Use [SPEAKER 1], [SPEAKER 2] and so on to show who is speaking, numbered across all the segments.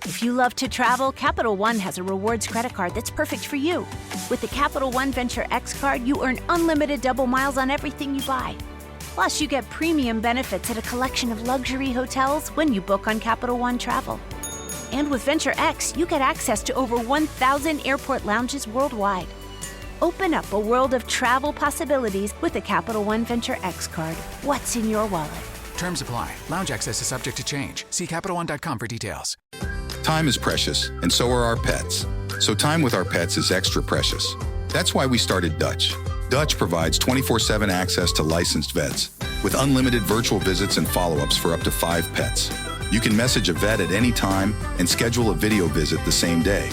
[SPEAKER 1] If you love to travel, Capital One has a rewards credit card that's perfect for you. With the Capital One Venture X card, you earn unlimited double miles on everything you buy. Plus, you get premium benefits at a collection of luxury hotels when you book on Capital One Travel. And with Venture X, you get access to over 1,000 airport lounges worldwide. Open up a world of travel possibilities with the Capital One Venture X card. What's in your wallet?
[SPEAKER 2] Terms apply. Lounge access is subject to change. See CapitalOne.com for details.
[SPEAKER 3] Time is precious, and so are our pets. So time with our pets is extra precious. That's why we started Dutch. Dutch provides 24/7 access to licensed vets with unlimited virtual visits and follow-ups for up to 5 pets. You can message a vet at any time and schedule a video visit the same day.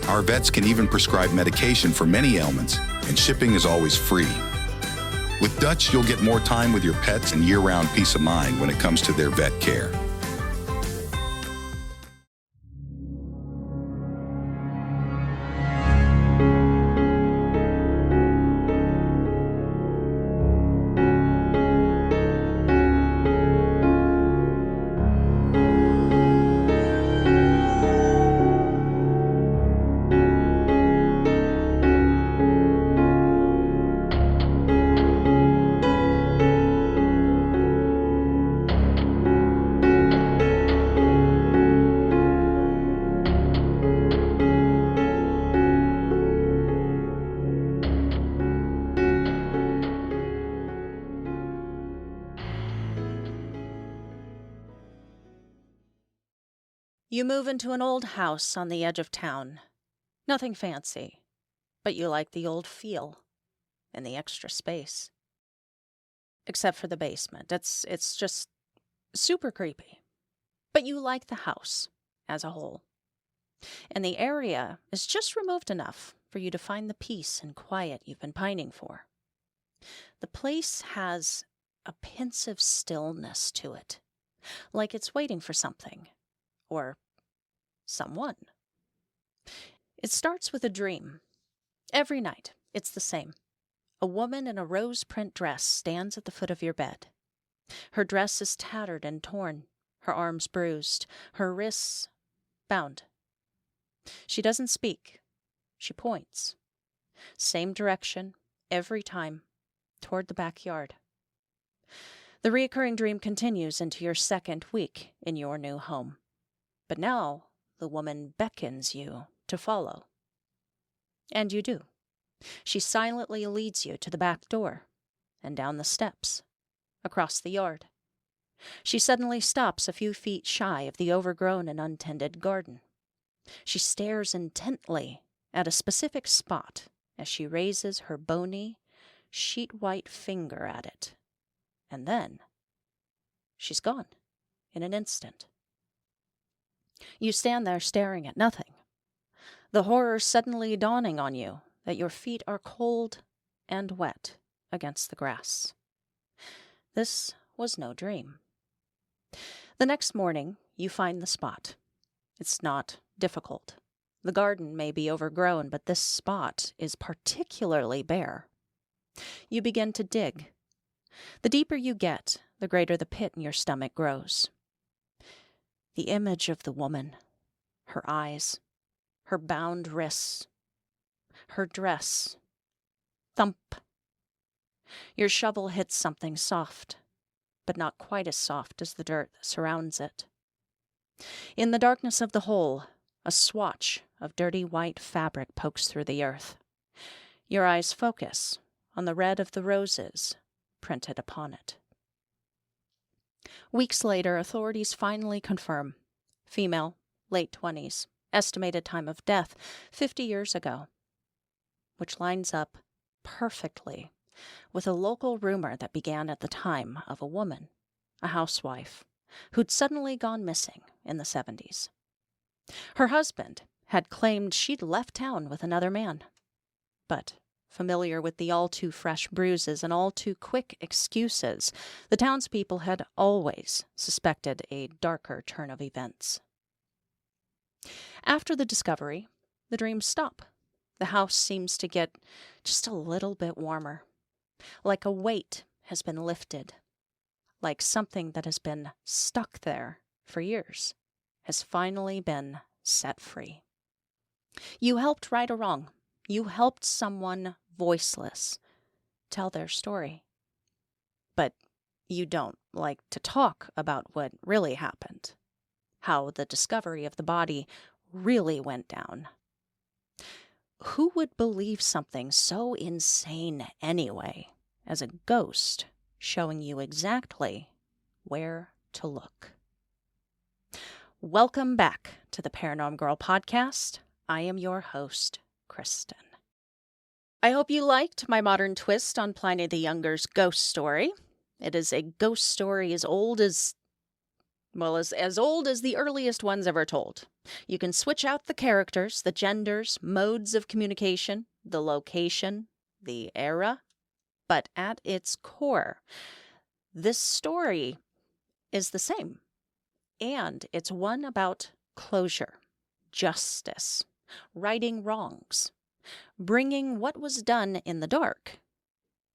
[SPEAKER 3] Our vets can even prescribe medication for many ailments, and shipping is always free. With Dutch, you'll get more time with your pets and year-round peace of mind when it comes to their vet care.
[SPEAKER 4] You move into an old house on the edge of town. Nothing fancy, but you like the old feel and the extra space. Except for the basement. It's just super creepy. But you like the house as a whole. And the area is just removed enough for you to find the peace and quiet you've been pining for. The place has a pensive stillness to it, like it's waiting for something. Or someone. It starts with a dream. Every night, it's the same. A woman in a rose print dress stands at the foot of your bed. Her dress is tattered and torn, her arms bruised, her wrists bound. She doesn't speak. She points. Same direction, every time, toward the backyard. The recurring dream continues into your second week in your new home. But now, the woman beckons you to follow. And you do. She silently leads you to the back door, and down the steps, across the yard. She suddenly stops a few feet shy of the overgrown and untended garden. She stares intently at a specific spot as she raises her bony, sheet-white finger at it. And then, she's gone in an instant. You stand there staring at nothing, the horror suddenly dawning on you that your feet are cold and wet against the grass. This was no dream. The next morning, you find the spot. It's not difficult. The garden may be overgrown, but this spot is particularly bare. You begin to dig. The deeper you get, the greater the pit in your stomach grows. The image of the woman, her eyes, her bound wrists, her dress. Thump. Your shovel hits something soft, but not quite as soft as the dirt that surrounds it. In the darkness of the hole, a swatch of dirty white fabric pokes through the earth. Your eyes focus on the red of the roses printed upon it. Weeks later, authorities finally confirm. Female, late 20s, estimated time of death 50 years ago, which lines up perfectly with a local rumor that began at the time of a woman, a housewife, who'd suddenly gone missing in the 70s. Her husband had claimed she'd left town with another man, but familiar with the all-too-fresh bruises and all-too-quick excuses, the townspeople had always suspected a darker turn of events. After the discovery, the dreams stop. The house seems to get just a little bit warmer, like a weight has been lifted, like something that has been stuck there for years has finally been set free. You helped right a wrong. You helped someone voiceless tell their story. But you don't like to talk about what really happened, how the discovery of the body really went down. Who would believe something so insane anyway as a ghost showing you exactly where to look? Welcome back to the Paranorm Girl Podcast. I am your host, Kristen. I hope you liked my modern twist on Pliny the Younger's ghost story. It is a ghost story as old as the earliest ones ever told. You can switch out the characters, the genders, modes of communication, the location, the era, but at its core, this story is the same. And it's one about closure, justice, righting wrongs, bringing what was done in the dark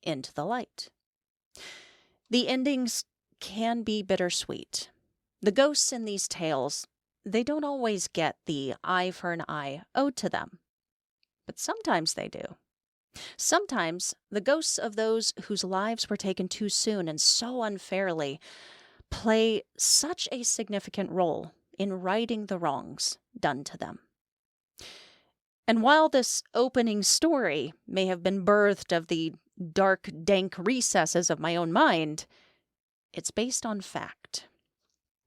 [SPEAKER 4] into the light. The endings can be bittersweet. The ghosts in these tales, they don't always get the eye for an eye owed to them. But sometimes they do. Sometimes the ghosts of those whose lives were taken too soon and so unfairly play such a significant role in righting the wrongs done to them. And while this opening story may have been birthed of the dark, dank recesses of my own mind, it's based on fact,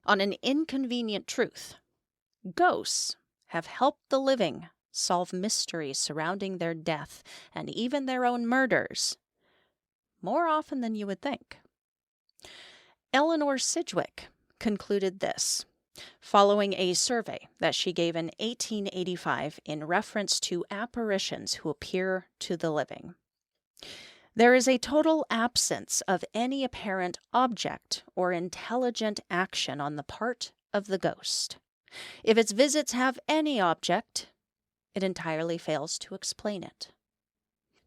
[SPEAKER 4] on an inconvenient truth. Ghosts have helped the living solve mysteries surrounding their death and even their own murders more often than you would think. Eleanor Sidgwick concluded this, following a survey that she gave in 1885 in reference to apparitions who appear to the living. There is a total absence of any apparent object or intelligent action on the part of the ghost. If its visits have any object, it entirely fails to explain it.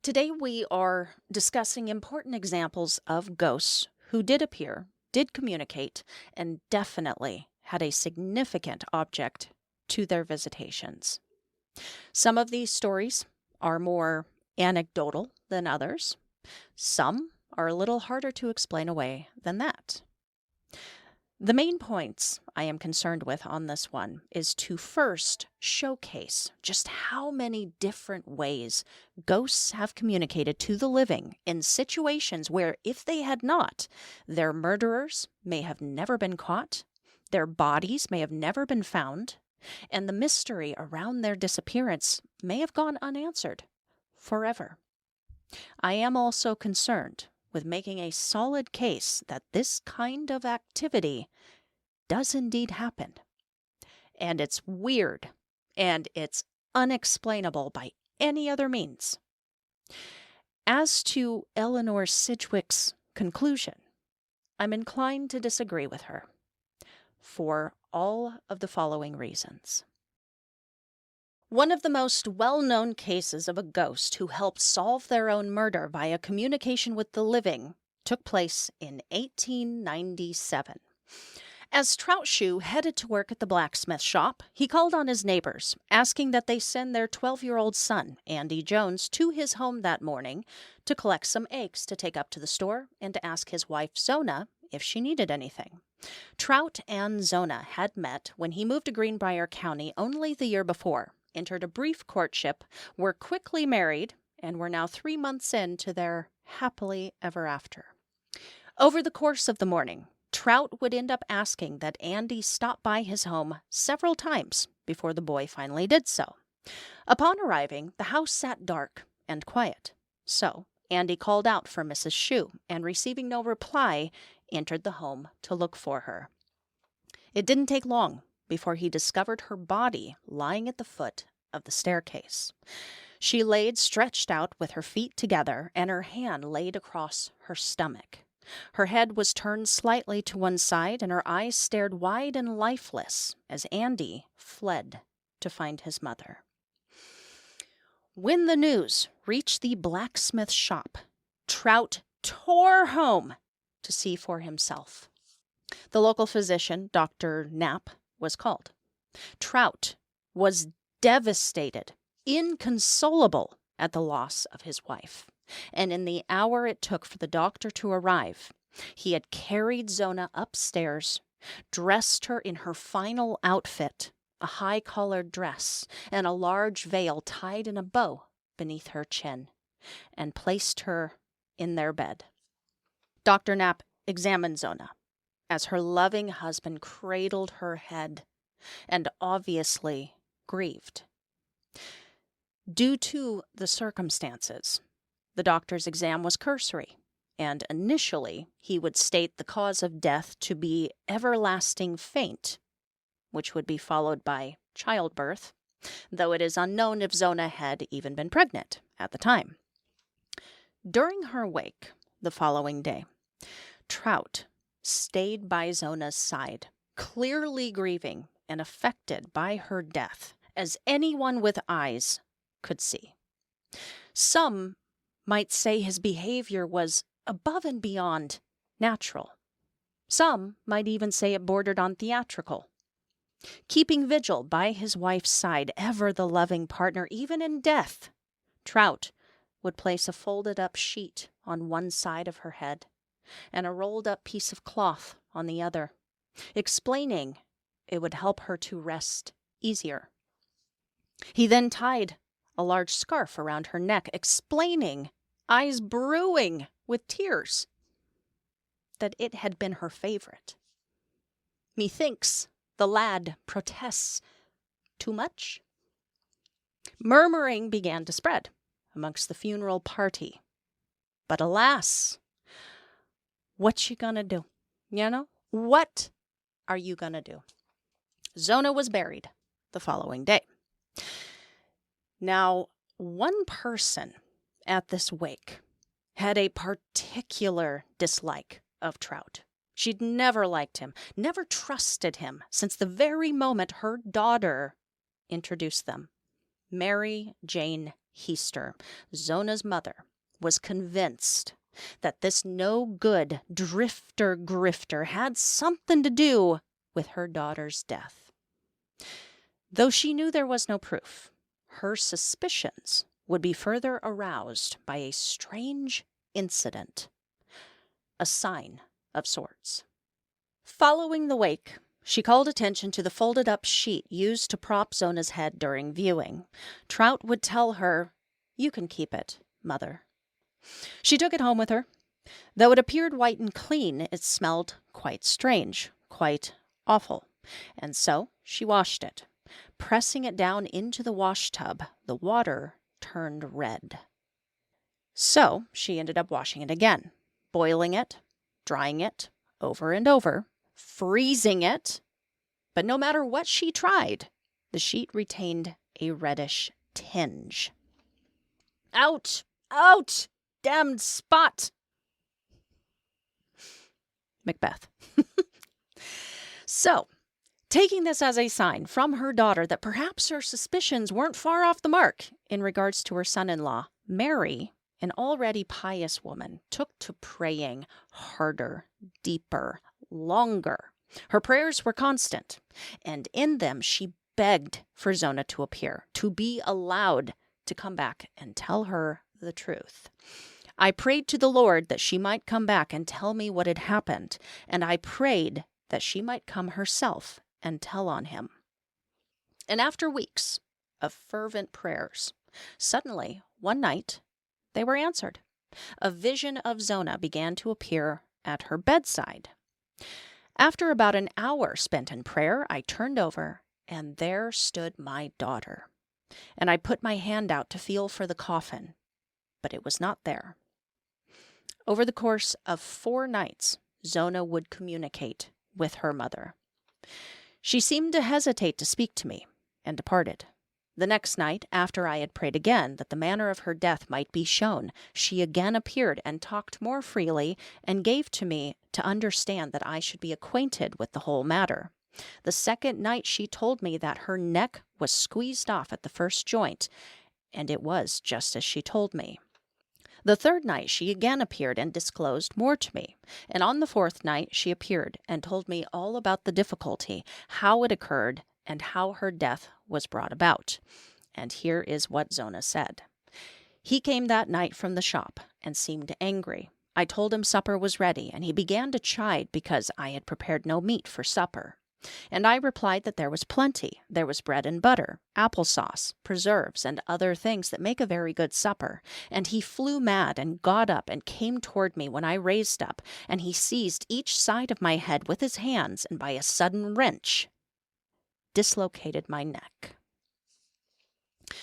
[SPEAKER 4] Today we are discussing important examples of ghosts who did appear, did communicate, and definitely had a significant object to their visitations. Some of these stories are more anecdotal than others. Some are a little harder to explain away than that. The main points I am concerned with on this one is to first showcase just how many different ways ghosts have communicated to the living in situations where, if they had not, their murderers may have never been caught, their bodies may have never been found, and the mystery around their disappearance may have gone unanswered forever. I am also concerned with making a solid case that this kind of activity does indeed happen. And it's weird, and it's unexplainable by any other means. As to Eleanor Sidgwick's conclusion, I'm inclined to disagree with her for all of the following reasons. One of the most well-known cases of a ghost who helped solve their own murder via communication with the living took place in 1897. As Trout Shue headed to work at the blacksmith shop, he called on his neighbors, asking that they send their 12-year-old son, Andy Jones, to his home that morning to collect some eggs to take up to the store and to ask his wife, Zona, if she needed anything. Trout and Zona had met when he moved to Greenbrier County only the year before, entered a brief courtship, were quickly married, and were now 3 months into their happily ever after. Over the course of the morning, Trout would end up asking that Andy stop by his home several times before the boy finally did so. Upon arriving, the house sat dark and quiet. So, Andy called out for Mrs. Shue, and receiving no reply, entered the home to look for her. It didn't take long before he discovered her body lying at the foot of the staircase. She laid stretched out with her feet together and her hand laid across her stomach. Her head was turned slightly to one side and her eyes stared wide and lifeless as Andy fled to find his mother. When the news reached the blacksmith shop, Trout tore home to see for himself. The local physician, Dr. Knapp, was called. Trout was devastated, inconsolable at the loss of his wife. And in the hour it took for the doctor to arrive, he had carried Zona upstairs, dressed her in her final outfit, a high-collared dress and a large veil tied in a bow beneath her chin, and placed her in their bed. Dr. Knapp examined Zona as her loving husband cradled her head and obviously grieved. Due to the circumstances, the doctor's exam was cursory, and initially he would state the cause of death to be everlasting faint, which would be followed by childbirth, though it is unknown if Zona had even been pregnant at the time. During her wake the following day, Trout stayed by Zona's side, clearly grieving and affected by her death, as anyone with eyes could see. Some might say his behavior was above and beyond natural. Some might even say it bordered on theatrical. Keeping vigil by his wife's side, ever the loving partner, even in death, Trout would place a folded-up sheet on one side of her head and a rolled-up piece of cloth on the other, explaining it would help her to rest easier. He then tied a large scarf around her neck, explaining, eyes brewing with tears, that it had been her favorite. Methinks the lad protests too much. Murmuring began to spread amongst the funeral party. But alas, what you gonna do? You know? What are you gonna do? Zona was buried the following day. Now, one person at this wake had a particular dislike of Trout. She'd never liked him, never trusted him since the very moment her daughter introduced them. Mary Jane Heaster, Zona's mother, was convinced that this no-good drifter-grifter had something to do with her daughter's death. Though she knew there was no proof, her suspicions would be further aroused by a strange incident, a sign of sorts. Following the wake, she called attention to the folded-up sheet used to prop Zona's head during viewing. Trout would tell her, "You can keep it, Mother." She took it home with her. Though it appeared white and clean, it smelled quite strange, quite awful, and so she washed it. Pressing it down into the wash tub, the water turned red. So she ended up washing it again, boiling it, drying it over and over, freezing it. But no matter what she tried, the sheet retained a reddish tinge. Out! Out! Damned spot! Macbeth. So, taking this as a sign from her daughter that perhaps her suspicions weren't far off the mark in regards to her son-in-law, Mary, an already pious woman, took to praying harder, deeper, longer. Her prayers were constant, and in them she begged for Zona to appear, to be allowed to come back and tell her the truth. "I prayed to the Lord that she might come back and tell me what had happened, and I prayed that she might come herself and tell on him." And after weeks of fervent prayers, suddenly, one night, they were answered. A vision of Zona began to appear at her bedside. After about an hour spent in prayer, I turned over, and there stood my daughter. And I put my hand out to feel for the coffin, but it was not there. Over the course of 4 nights, Zona would communicate with her mother. She seemed to hesitate to speak to me, and departed. The next night, after I had prayed again that the manner of her death might be shown, she again appeared and talked more freely, and gave to me to understand that I should be acquainted with the whole matter. The second night she told me that her neck was squeezed off at the first joint, and it was just as she told me. The third night she again appeared and disclosed more to me, and on the fourth night she appeared and told me all about the difficulty, how it occurred, and how her death was brought about. And here is what Zona said. He came that night from the shop and seemed angry. I told him supper was ready, and he began to chide because I had prepared no meat for supper. And I replied that there was plenty. There was bread and butter, applesauce, preserves, and other things that make a very good supper. And he flew mad and got up and came toward me when I raised up, and he seized each side of my head with his hands, and by a sudden wrench dislocated my neck.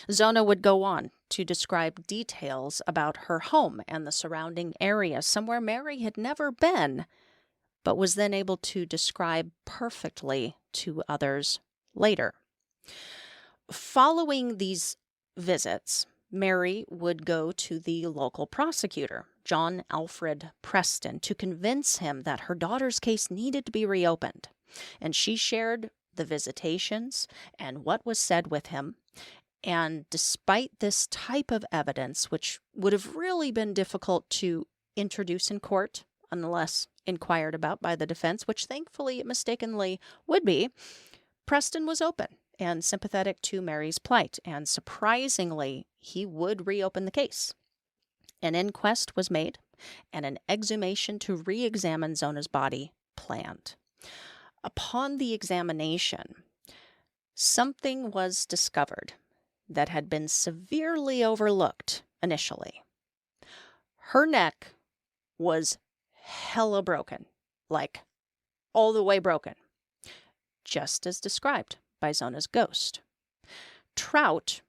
[SPEAKER 4] Zona would go on to describe details about her home and the surrounding area, somewhere Mary had never been, but was then able to describe perfectly to others later. Following these visits, Mary would go to the local prosecutor, John Alfred Preston, to convince him that her daughter's case needed to be reopened. And she shared the visitations and what was said with him. And despite this type of evidence, which would have really been difficult to introduce in court unless inquired about by the defense, which thankfully it mistakenly would be, Preston was open and sympathetic to Mary's plight, and surprisingly, he would reopen the case. An inquest was made, and an exhumation to re-examine Zona's body planned. Upon the examination, something was discovered that had been severely overlooked initially. Her neck was hella broken, like all the way broken, just as described by Zona's ghost. Trout,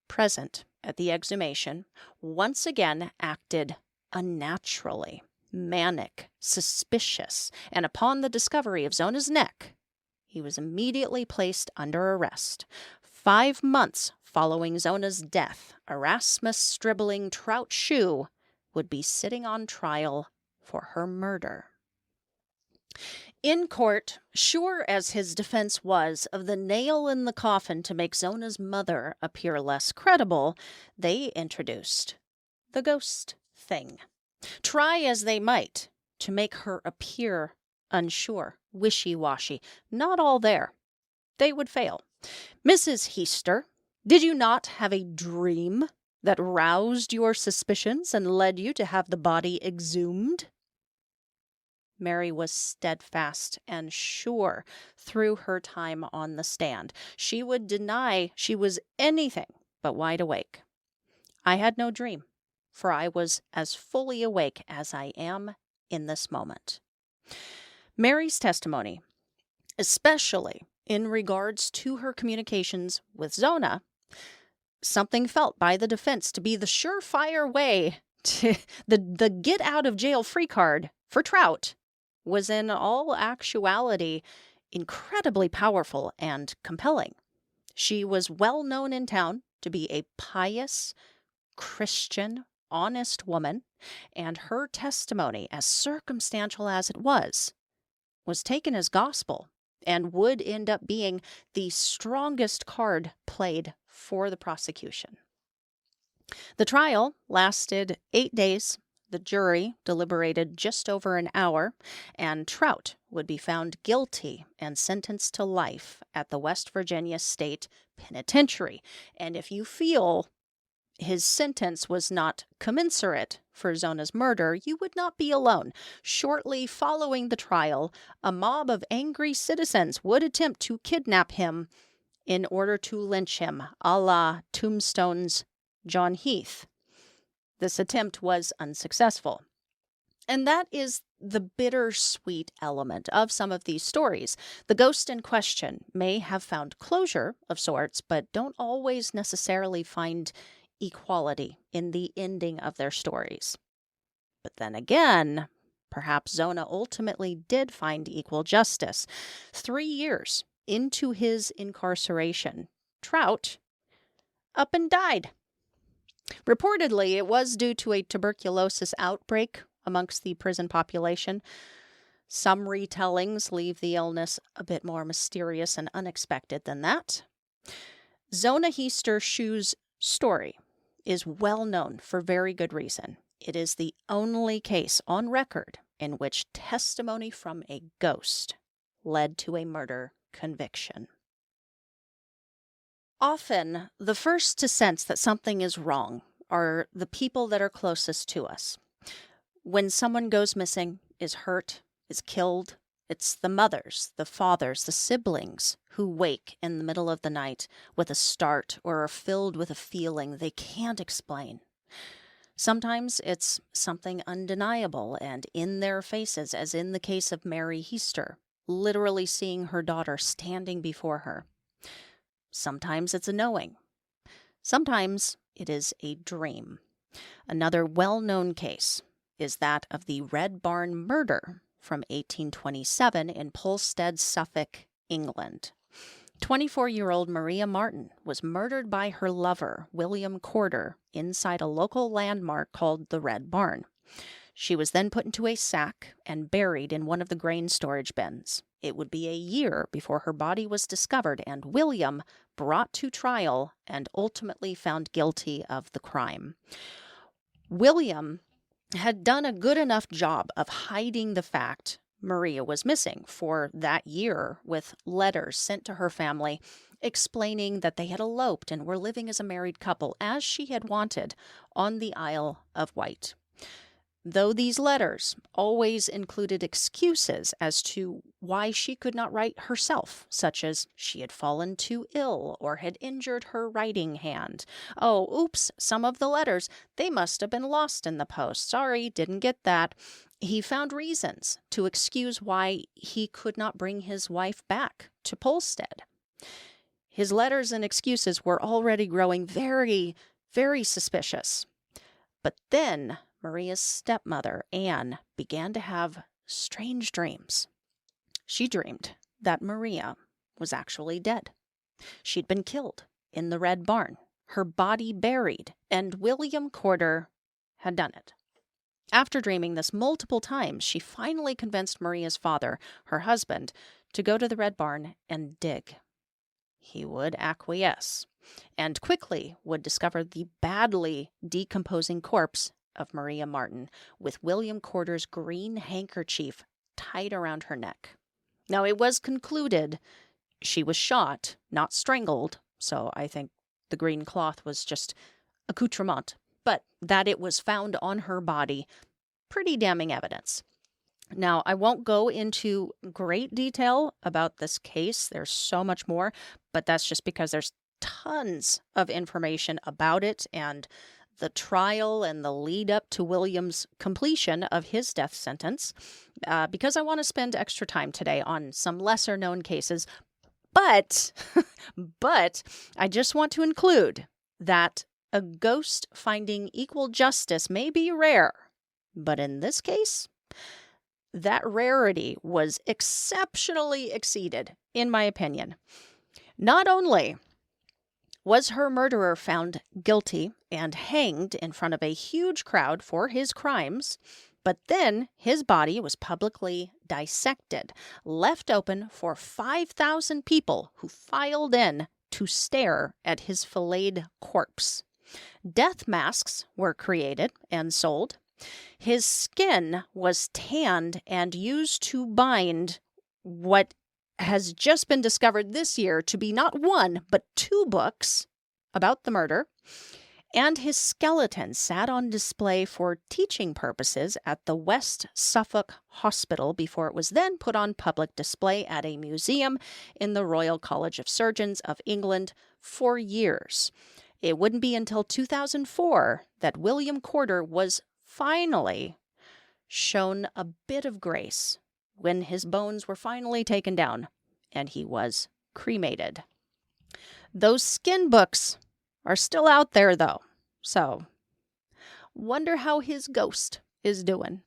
[SPEAKER 4] present at the exhumation, once again acted unnaturally, manic, suspicious, and upon the discovery of Zona's neck, he was immediately placed under arrest. 5 months following Zona's death, Erasmus Stribling Trout Shue would be sitting on trial for her murder. In court, sure as his defense was of the nail in the coffin to make Zona's mother appear less credible, they introduced the ghost thing. Try as they might to make her appear unsure, wishy-washy, not all there, they would fail. Mrs. Heaster, did you not have a dream that roused your suspicions and led you to have the body exhumed? Mary was steadfast and sure through her time on the stand. She would deny she was anything but wide awake. I had no dream, for I was as fully awake as I am in this moment. Mary's testimony, especially in regards to her communications with Zona, something felt by the defense to be the surefire way to the get-out-of-jail-free card for Trout, was in all actuality incredibly powerful and compelling. She was well known in town to be a pious, Christian, honest woman, and her testimony, as circumstantial as it was taken as gospel and would end up being the strongest card played for the prosecution. The trial lasted 8 days. The jury deliberated just over an hour, and Trout would be found guilty and sentenced to life at the West Virginia State Penitentiary. And if you feel his sentence was not commensurate for Zona's murder, you would not be alone. Shortly following the trial, a mob of angry citizens would attempt to kidnap him in order to lynch him, a la Tombstone's John Heath. This attempt was unsuccessful. And that is the bittersweet element of some of these stories. The ghost in question may have found closure of sorts, but don't always necessarily find equality in the ending of their stories. But then again, perhaps Zona ultimately did find equal justice. 3 years into his incarceration, Trout up and died. Reportedly, it was due to a tuberculosis outbreak amongst the prison population. Some retellings leave the illness a bit more mysterious and unexpected than that. Zona Heaster Shue's story is well known for very good reason. It is the only case on record in which testimony from a ghost led to a murder conviction. Often, the first to sense that something is wrong are the people that are closest to us. When someone goes missing, is hurt, is killed, it's the mothers, the fathers, the siblings who wake in the middle of the night with a start or are filled with a feeling they can't explain. Sometimes it's something undeniable and in their faces, as in the case of Mary Heaster, literally seeing her daughter standing before her. Sometimes it's a knowing. Sometimes it is a dream. Another well-known case is that of the Red Barn murder from 1827 in Polstead, Suffolk, England. 24-year-old Maria Martin was murdered by her lover, William Corder, inside a local landmark called the Red Barn. She was then put into a sack and buried in one of the grain storage bins. It would be a year before her body was discovered and William brought to trial and ultimately found guilty of the crime. William had done a good enough job of hiding the fact Maria was missing for that year with letters sent to her family explaining that they had eloped and were living as a married couple as she had wanted on the Isle of Wight. Though these letters always included excuses as to why she could not write herself, such as she had fallen too ill or had injured her writing hand. Oh, oops, some of the letters, they must have been lost in the post. Sorry, didn't get that. He found reasons to excuse why he could not bring his wife back to Polstead. His letters and excuses were already growing very, very suspicious. But then Maria's stepmother, Anne, began to have strange dreams. She dreamed that Maria was actually dead. She'd been killed in the Red Barn, her body buried, and William Corder had done it. After dreaming this multiple times, she finally convinced Maria's father, her husband, to go to the Red Barn and dig. He would acquiesce, and quickly would discover the badly decomposing corpse of Maria Martin, with William Corder's green handkerchief tied around her neck. Now, it was concluded she was shot, not strangled, so I think the green cloth was just accoutrement, but that it was found on her body, pretty damning evidence. Now, I won't go into great detail about this case. There's so much more, but that's just because there's tons of information about it and the trial and the lead up to William's completion of his death sentence, because I want to spend extra time today on some lesser known cases. But I just want to include that a ghost finding equal justice may be rare, but in this case, that rarity was exceptionally exceeded, in my opinion. Not only was her murderer found guilty and hanged in front of a huge crowd for his crimes, but then his body was publicly dissected, left open for 5,000 people who filed in to stare at his filleted corpse. Death masks were created and sold. His skin was tanned and used to bind what has just been discovered this year to be not one, but 2 books about the murder. And his skeleton sat on display for teaching purposes at the West Suffolk Hospital before it was then put on public display at a museum in the Royal College of Surgeons of England for years. It wouldn't be until 2004 that William Corder was finally shown a bit of grace when his bones were finally taken down and he was cremated. Those skin books are still out there, though, so wonder how his ghost is doing.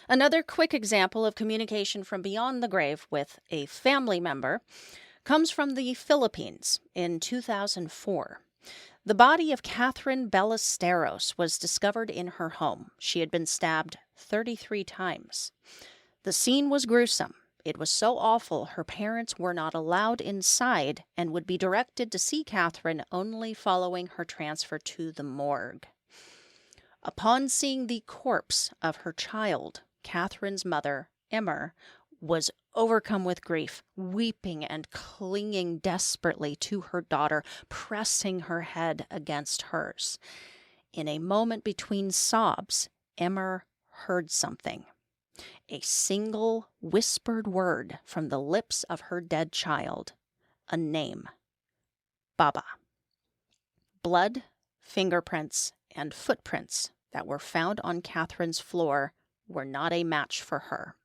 [SPEAKER 4] Another quick example of communication from beyond the grave with a family member comes from the Philippines in 2004. The body of Catherine Ballesteros was discovered in her home. She had been stabbed 33 times. The scene was gruesome. It was so awful her parents were not allowed inside and would be directed to see Catherine only following her transfer to the morgue. Upon seeing the corpse of her child, Catherine's mother, Emmer, was overcome with grief, weeping and clinging desperately to her daughter, pressing her head against hers. In a moment between sobs, Emmer heard something. A single whispered word from the lips of her dead child. A name. Baba. Blood, fingerprints, and footprints that were found on Catherine's floor were not a match for her.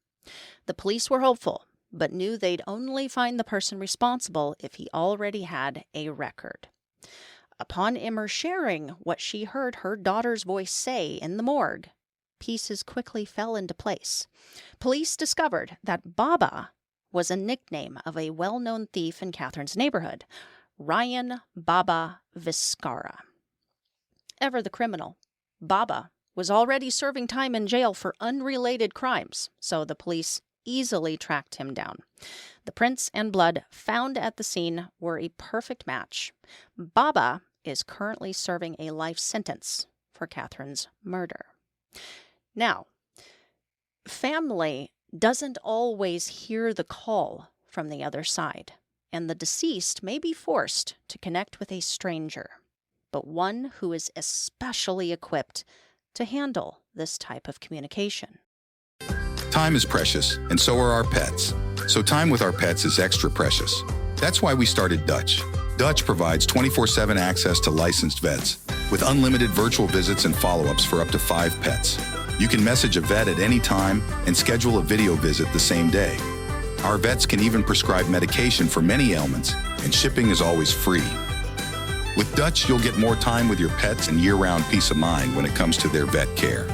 [SPEAKER 4] The police were hopeful, but knew they'd only find the person responsible if he already had a record. Upon Emmer sharing what she heard her daughter's voice say in the morgue, pieces quickly fell into place. Police discovered that Baba was a nickname of a well-known thief in Catherine's neighborhood, Ryan Baba Viscara. Ever the criminal, Baba was already serving time in jail for unrelated crimes, so the police easily tracked him down. The prints and blood found at the scene were a perfect match. Baba is currently serving a life sentence for Catherine's murder. Now, family doesn't always hear the call from the other side, and the deceased may be forced to connect with a stranger, but one who is especially equipped to handle this type of communication.
[SPEAKER 3] Time is precious, and so are our pets. So time with our pets is extra precious. That's why we started Dutch. Dutch provides 24/7 access to licensed vets, with unlimited virtual visits and follow-ups for up to 5 pets. You can message a vet at any time and schedule a video visit the same day. Our vets can even prescribe medication for many ailments, and shipping is always free. With Dutch, you'll get more time with your pets and year-round peace of mind when it comes to their vet care.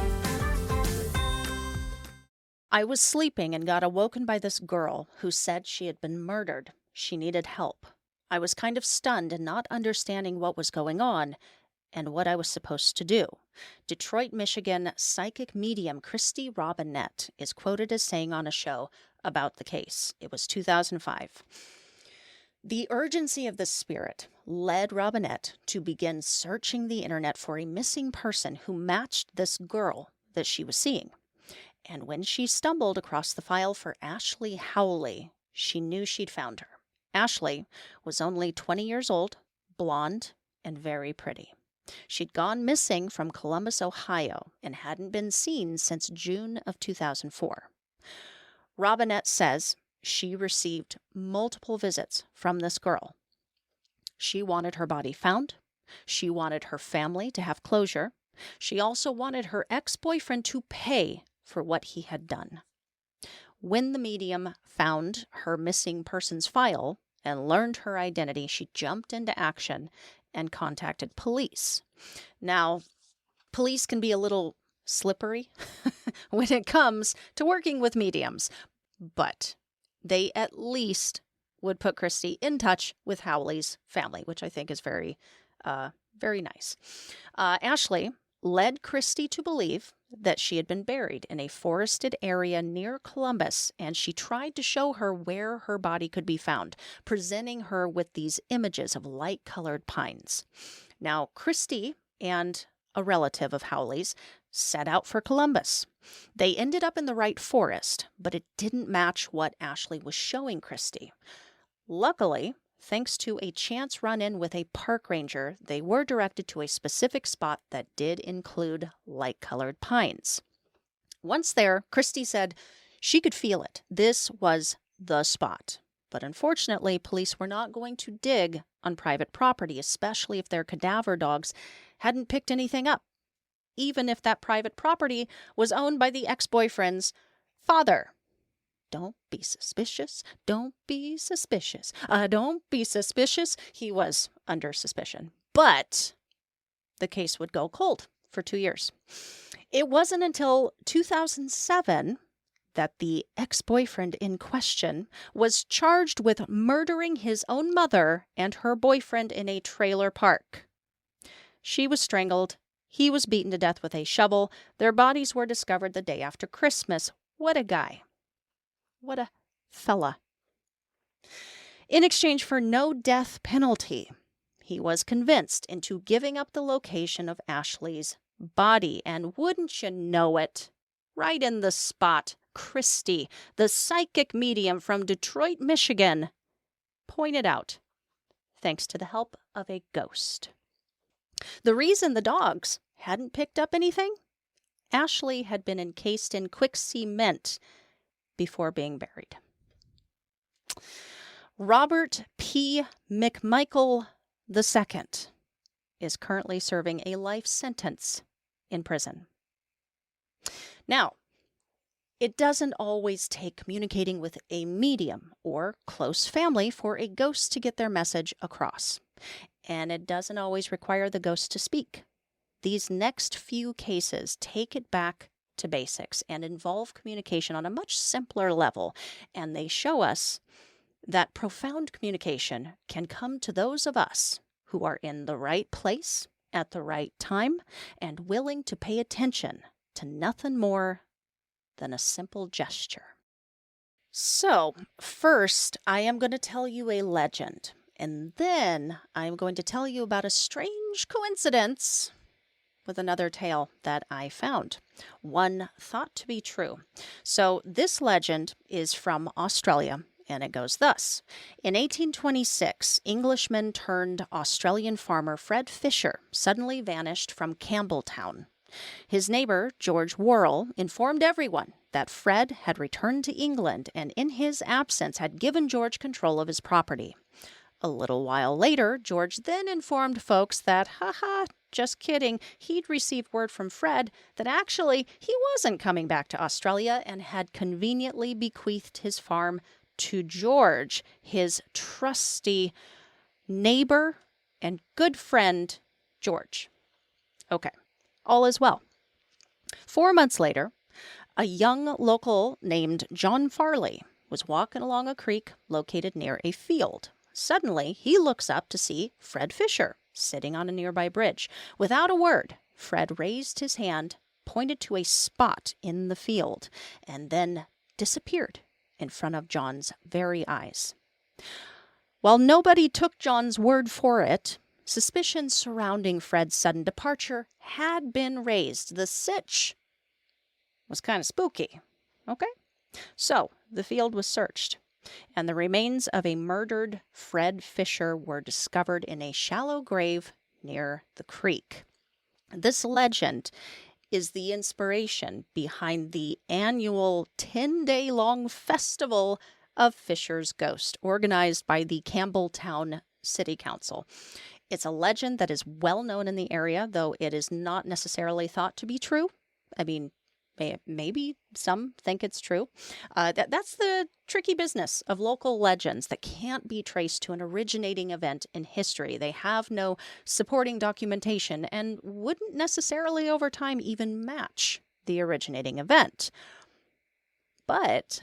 [SPEAKER 4] I was sleeping and got awoken by this girl who said she had been murdered. She needed help. I was kind of stunned and not understanding what was going on and what I was supposed to do. Detroit, Michigan psychic medium Christy Robinette is quoted as saying on a show about the case. It was 2005. The urgency of the spirit led Robinette to begin searching the internet for a missing person who matched this girl that she was seeing. And when she stumbled across the file for Ashley Howley, she knew she'd found her. Ashley was only 20 years old, blonde, and very pretty. She'd gone missing from Columbus, Ohio, and hadn't been seen since June of 2004. Robinette says she received multiple visits from this girl. She wanted her body found. She wanted her family to have closure. She also wanted her ex-boyfriend to pay for what he had done. When the medium found her missing persons file and learned her identity, she jumped into action and contacted police. Now, police can be a little slippery when it comes to working with mediums, but they at least would put Christy in touch with Howley's family, which I think is very nice. Ashley led Christy to believe that she had been buried in a forested area near Columbus, and she tried to show her where her body could be found, presenting her with these images of light-colored pines. Now, Christy and a relative of Howley's set out for Columbus. They ended up in the right forest, but it didn't match what Ashley was showing Christy. Luckily, thanks to a chance run-in with a park ranger, they were directed to a specific spot that did include light-colored pines. Once there, Christy said she could feel it. This was the spot. But unfortunately, police were not going to dig on private property, especially if their cadaver dogs hadn't picked anything up, even if that private property was owned by the ex-boyfriend's father. Don't be suspicious. Don't be suspicious. Don't be suspicious. He was under suspicion. But the case would go cold for 2 years. It wasn't until 2007 that the ex-boyfriend in question was charged with murdering his own mother and her boyfriend in a trailer park. She was strangled. He was beaten to death with a shovel. Their bodies were discovered the day after Christmas. What a guy. What a fella. In exchange for no death penalty, he was convinced into giving up the location of Ashley's body. And wouldn't you know it, right in the spot Christie, the psychic medium from Detroit, Michigan, pointed out, thanks to the help of a ghost. The reason the dogs hadn't picked up anything? Ashley had been encased in quick cement before being buried. Robert P. McMichael II is currently serving a life sentence in prison. Now, it doesn't always take communicating with a medium or close family for a ghost to get their message across. And it doesn't always require the ghost to speak. These next few cases take it back to basics and involve communication on a much simpler level. And they show us that profound communication can come to those of us who are in the right place at the right time and willing to pay attention to nothing more than a simple gesture. So, first, I am going to tell you a legend, and then I'm going to tell you about a strange coincidence with another tale that I found, one thought to be true. So, this legend is from Australia, and it goes thus. In 1826, Englishman turned Australian farmer Fred Fisher suddenly vanished from Campbelltown. His neighbor, George Worrell, informed everyone that Fred had returned to England and in his absence had given George control of his property. A little while later, George then informed folks that, just kidding, he'd received word from Fred that actually he wasn't coming back to Australia and had conveniently bequeathed his farm to George, his trusty neighbor and good friend, George. Okay. All is well. 4 months later, a young local named John Farley was walking along a creek located near a field. Suddenly, he looks up to see Fred Fisher sitting on a nearby bridge. Without a word, Fred raised his hand, pointed to a spot in the field, and then disappeared in front of John's very eyes. While nobody took John's word for it, suspicions surrounding Fred's sudden departure had been raised. The sitch was kind of spooky. Okay? So, the field was searched, and the remains of a murdered Fred Fisher were discovered in a shallow grave near the creek. This legend is the inspiration behind the annual 10-day-long festival of Fisher's Ghost, organized by the Campbelltown City Council. It's a legend that is well known in the area, though it is not necessarily thought to be true. I mean, maybe some think it's true. That's the tricky business of local legends that can't be traced to an originating event in history. They have no supporting documentation and wouldn't necessarily over time even match the originating event. But,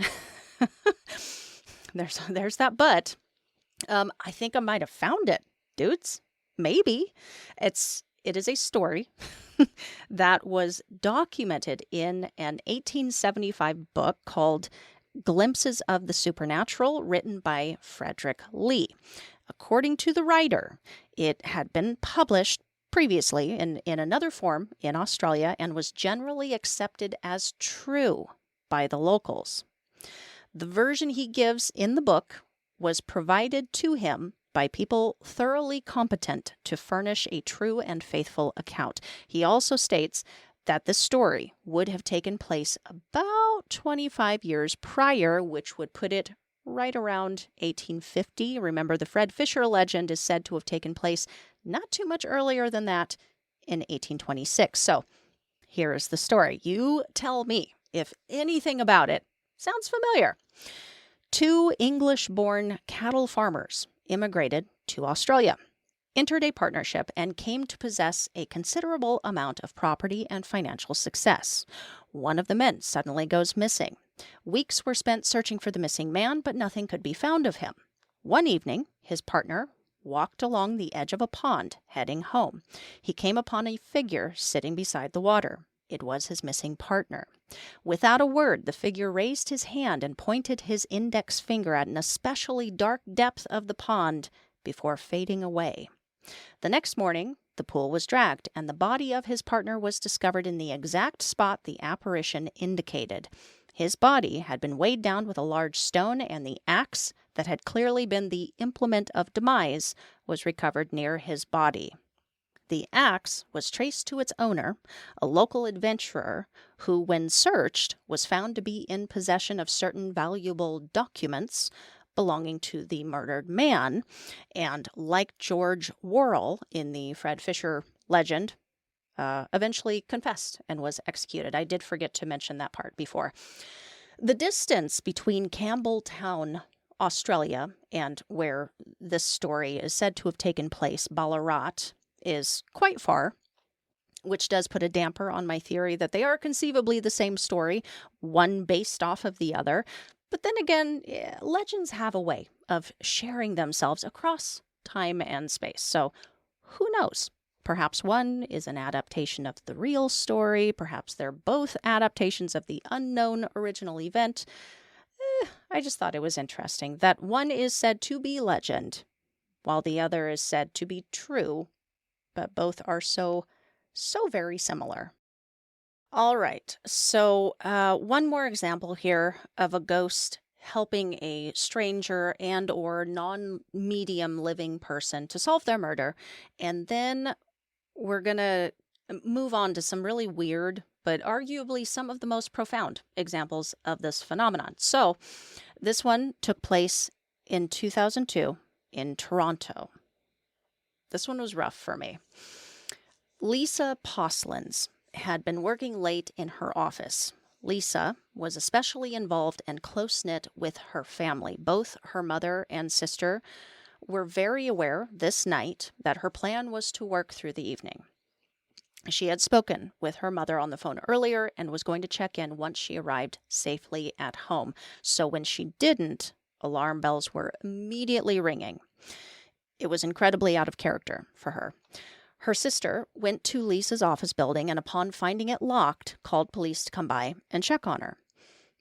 [SPEAKER 4] there's that but. I think I might have found it, dudes. Maybe. It is a story that was documented in an 1875 book called Glimpses of the Supernatural, written by Frederick Lee. According to the writer, it had been published previously in another form in Australia and was generally accepted as true by the locals. The version he gives in the book was provided to him by people thoroughly competent to furnish a true and faithful account. He also states that the story would have taken place about 25 years prior, which would put it right around 1850. Remember, the Fred Fisher legend is said to have taken place not too much earlier than that in 1826. So here is the story. You tell me if anything about it sounds familiar. 2 English-born cattle farmers immigrated to Australia, entered a partnership, and came to possess a considerable amount of property and financial success. One of the men suddenly goes missing. Weeks were spent searching for the missing man, but nothing could be found of him. One evening, his partner walked along the edge of a pond, heading home. He came upon a figure sitting beside the water. It was his missing partner. Without a word, the figure raised his hand and pointed his index finger at an especially dark depth of the pond before fading away. The next morning, the pool was dragged, and the body of his partner was discovered in the exact spot the apparition indicated. His body had been weighed down with a large stone, and the axe that had clearly been the implement of demise was recovered near his body. The axe was traced to its owner, a local adventurer, who, when searched, was found to be in possession of certain valuable documents belonging to the murdered man, and like George Worrell in the Fred Fisher legend, eventually confessed and was executed. I did forget to mention that part before. The distance between Campbelltown, Australia, and where this story is said to have taken place, Ballarat, is quite far, which does put a damper on my theory that they are conceivably the same story, one based off of the other. But then again, legends have a way of sharing themselves across time and space. So who knows? Perhaps one is an adaptation of the real story. Perhaps they're both adaptations of the unknown original event. I just thought it was interesting that one is said to be legend, while the other is said to be true, but both are so very similar. All right, so one more example here of a ghost helping a stranger and or non-medium living person to solve their murder, and then we're going to move on to some really weird, but arguably some of the most profound examples of this phenomenon. So this one took place in 2002 in Toronto. This one was rough for me. Lisa Poslins had been working late in her office. Lisa was especially involved and close-knit with her family. Both her mother and sister were very aware this night that her plan was to work through the evening. She had spoken with her mother on the phone earlier and was going to check in once she arrived safely at home. So when she didn't, alarm bells were immediately ringing. It was incredibly out of character for her. Her sister went to Lisa's office building and upon finding it locked, called police to come by and check on her.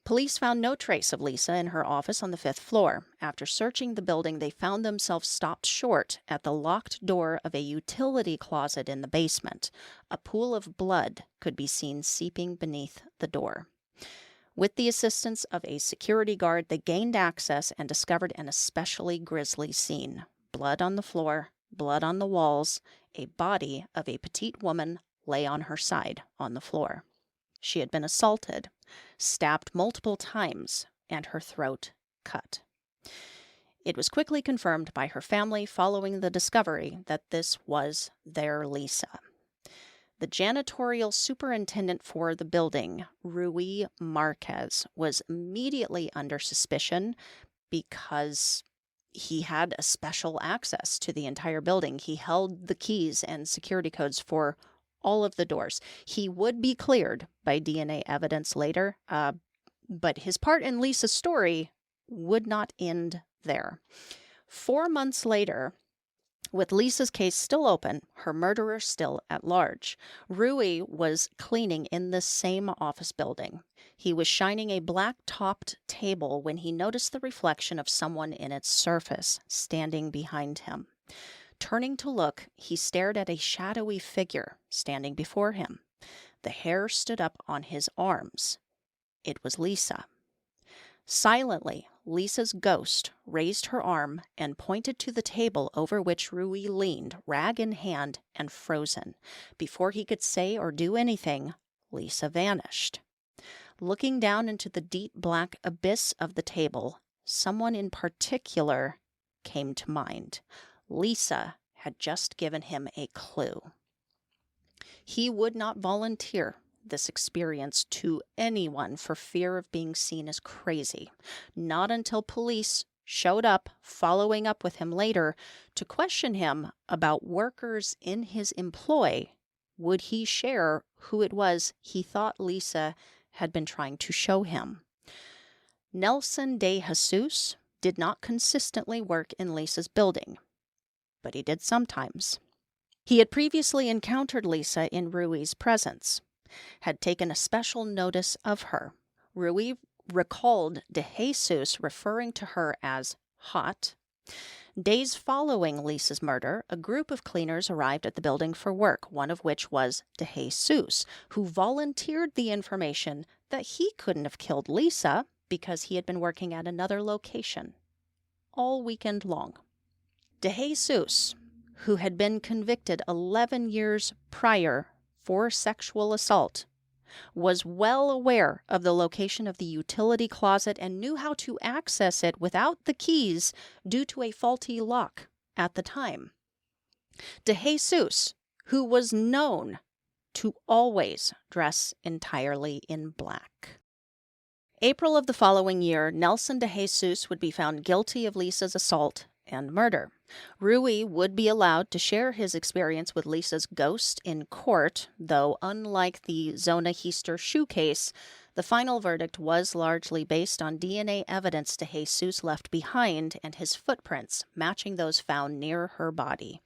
[SPEAKER 4] Police found no trace of Lisa in her office on the 5th floor. After searching the building, they found themselves stopped short at the locked door of a utility closet in the basement. A pool of blood could be seen seeping beneath the door. With the assistance of a security guard, they gained access and discovered an especially grisly scene. Blood on the floor, blood on the walls, a body of a petite woman lay on her side on the floor. She had been assaulted, stabbed multiple times, and her throat cut. It was quickly confirmed by her family following the discovery that this was their Lisa. The janitorial superintendent for the building, Rui Marquez, was immediately under suspicion because he had a special access to the entire building. He held the keys and security codes for all of the doors. He would be cleared by DNA evidence later, but his part in Lisa's story would not end there. 4 months later, with Lisa's case still open, her murderer still at large, Rui was cleaning in the same office building. He was shining a black-topped table when he noticed the reflection of someone in its surface standing behind him. Turning to look, he stared at a shadowy figure standing before him. The hair stood up on his arms. It was Lisa. Silently, Lisa's ghost raised her arm and pointed to the table over which Rui leaned, rag in hand and frozen. Before he could say or do anything, Lisa vanished. Looking down into the deep black abyss of the table, someone in particular came to mind. Lisa had just given him a clue. He would not volunteer this experience to anyone for fear of being seen as crazy. Not until police showed up, following up with him later to question him about workers in his employ, would he share who it was he thought Lisa had been trying to show him. Nelson de Jesus did not consistently work in Lisa's building, but he did sometimes. He had previously encountered Lisa in Rui's presence, had taken a special notice of her. Rui recalled de Jesus referring to her as hot. Days following Lisa's murder, a group of cleaners arrived at the building for work, one of which was de Jesus, who volunteered the information that he couldn't have killed Lisa because he had been working at another location all weekend long. DeJesus, who had been convicted 11 years prior for sexual assault, was well aware of the location of the utility closet and knew how to access it without the keys due to a faulty lock at the time. DeJesus, who was known to always dress entirely in black. April of the following year, Nelson DeJesus would be found guilty of Lisa's assault and murder. Rui would be allowed to share his experience with Lisa's ghost in court, though unlike the Zona Heaster Shue case, the final verdict was largely based on DNA evidence DeJesus left behind and his footprints matching those found near her body.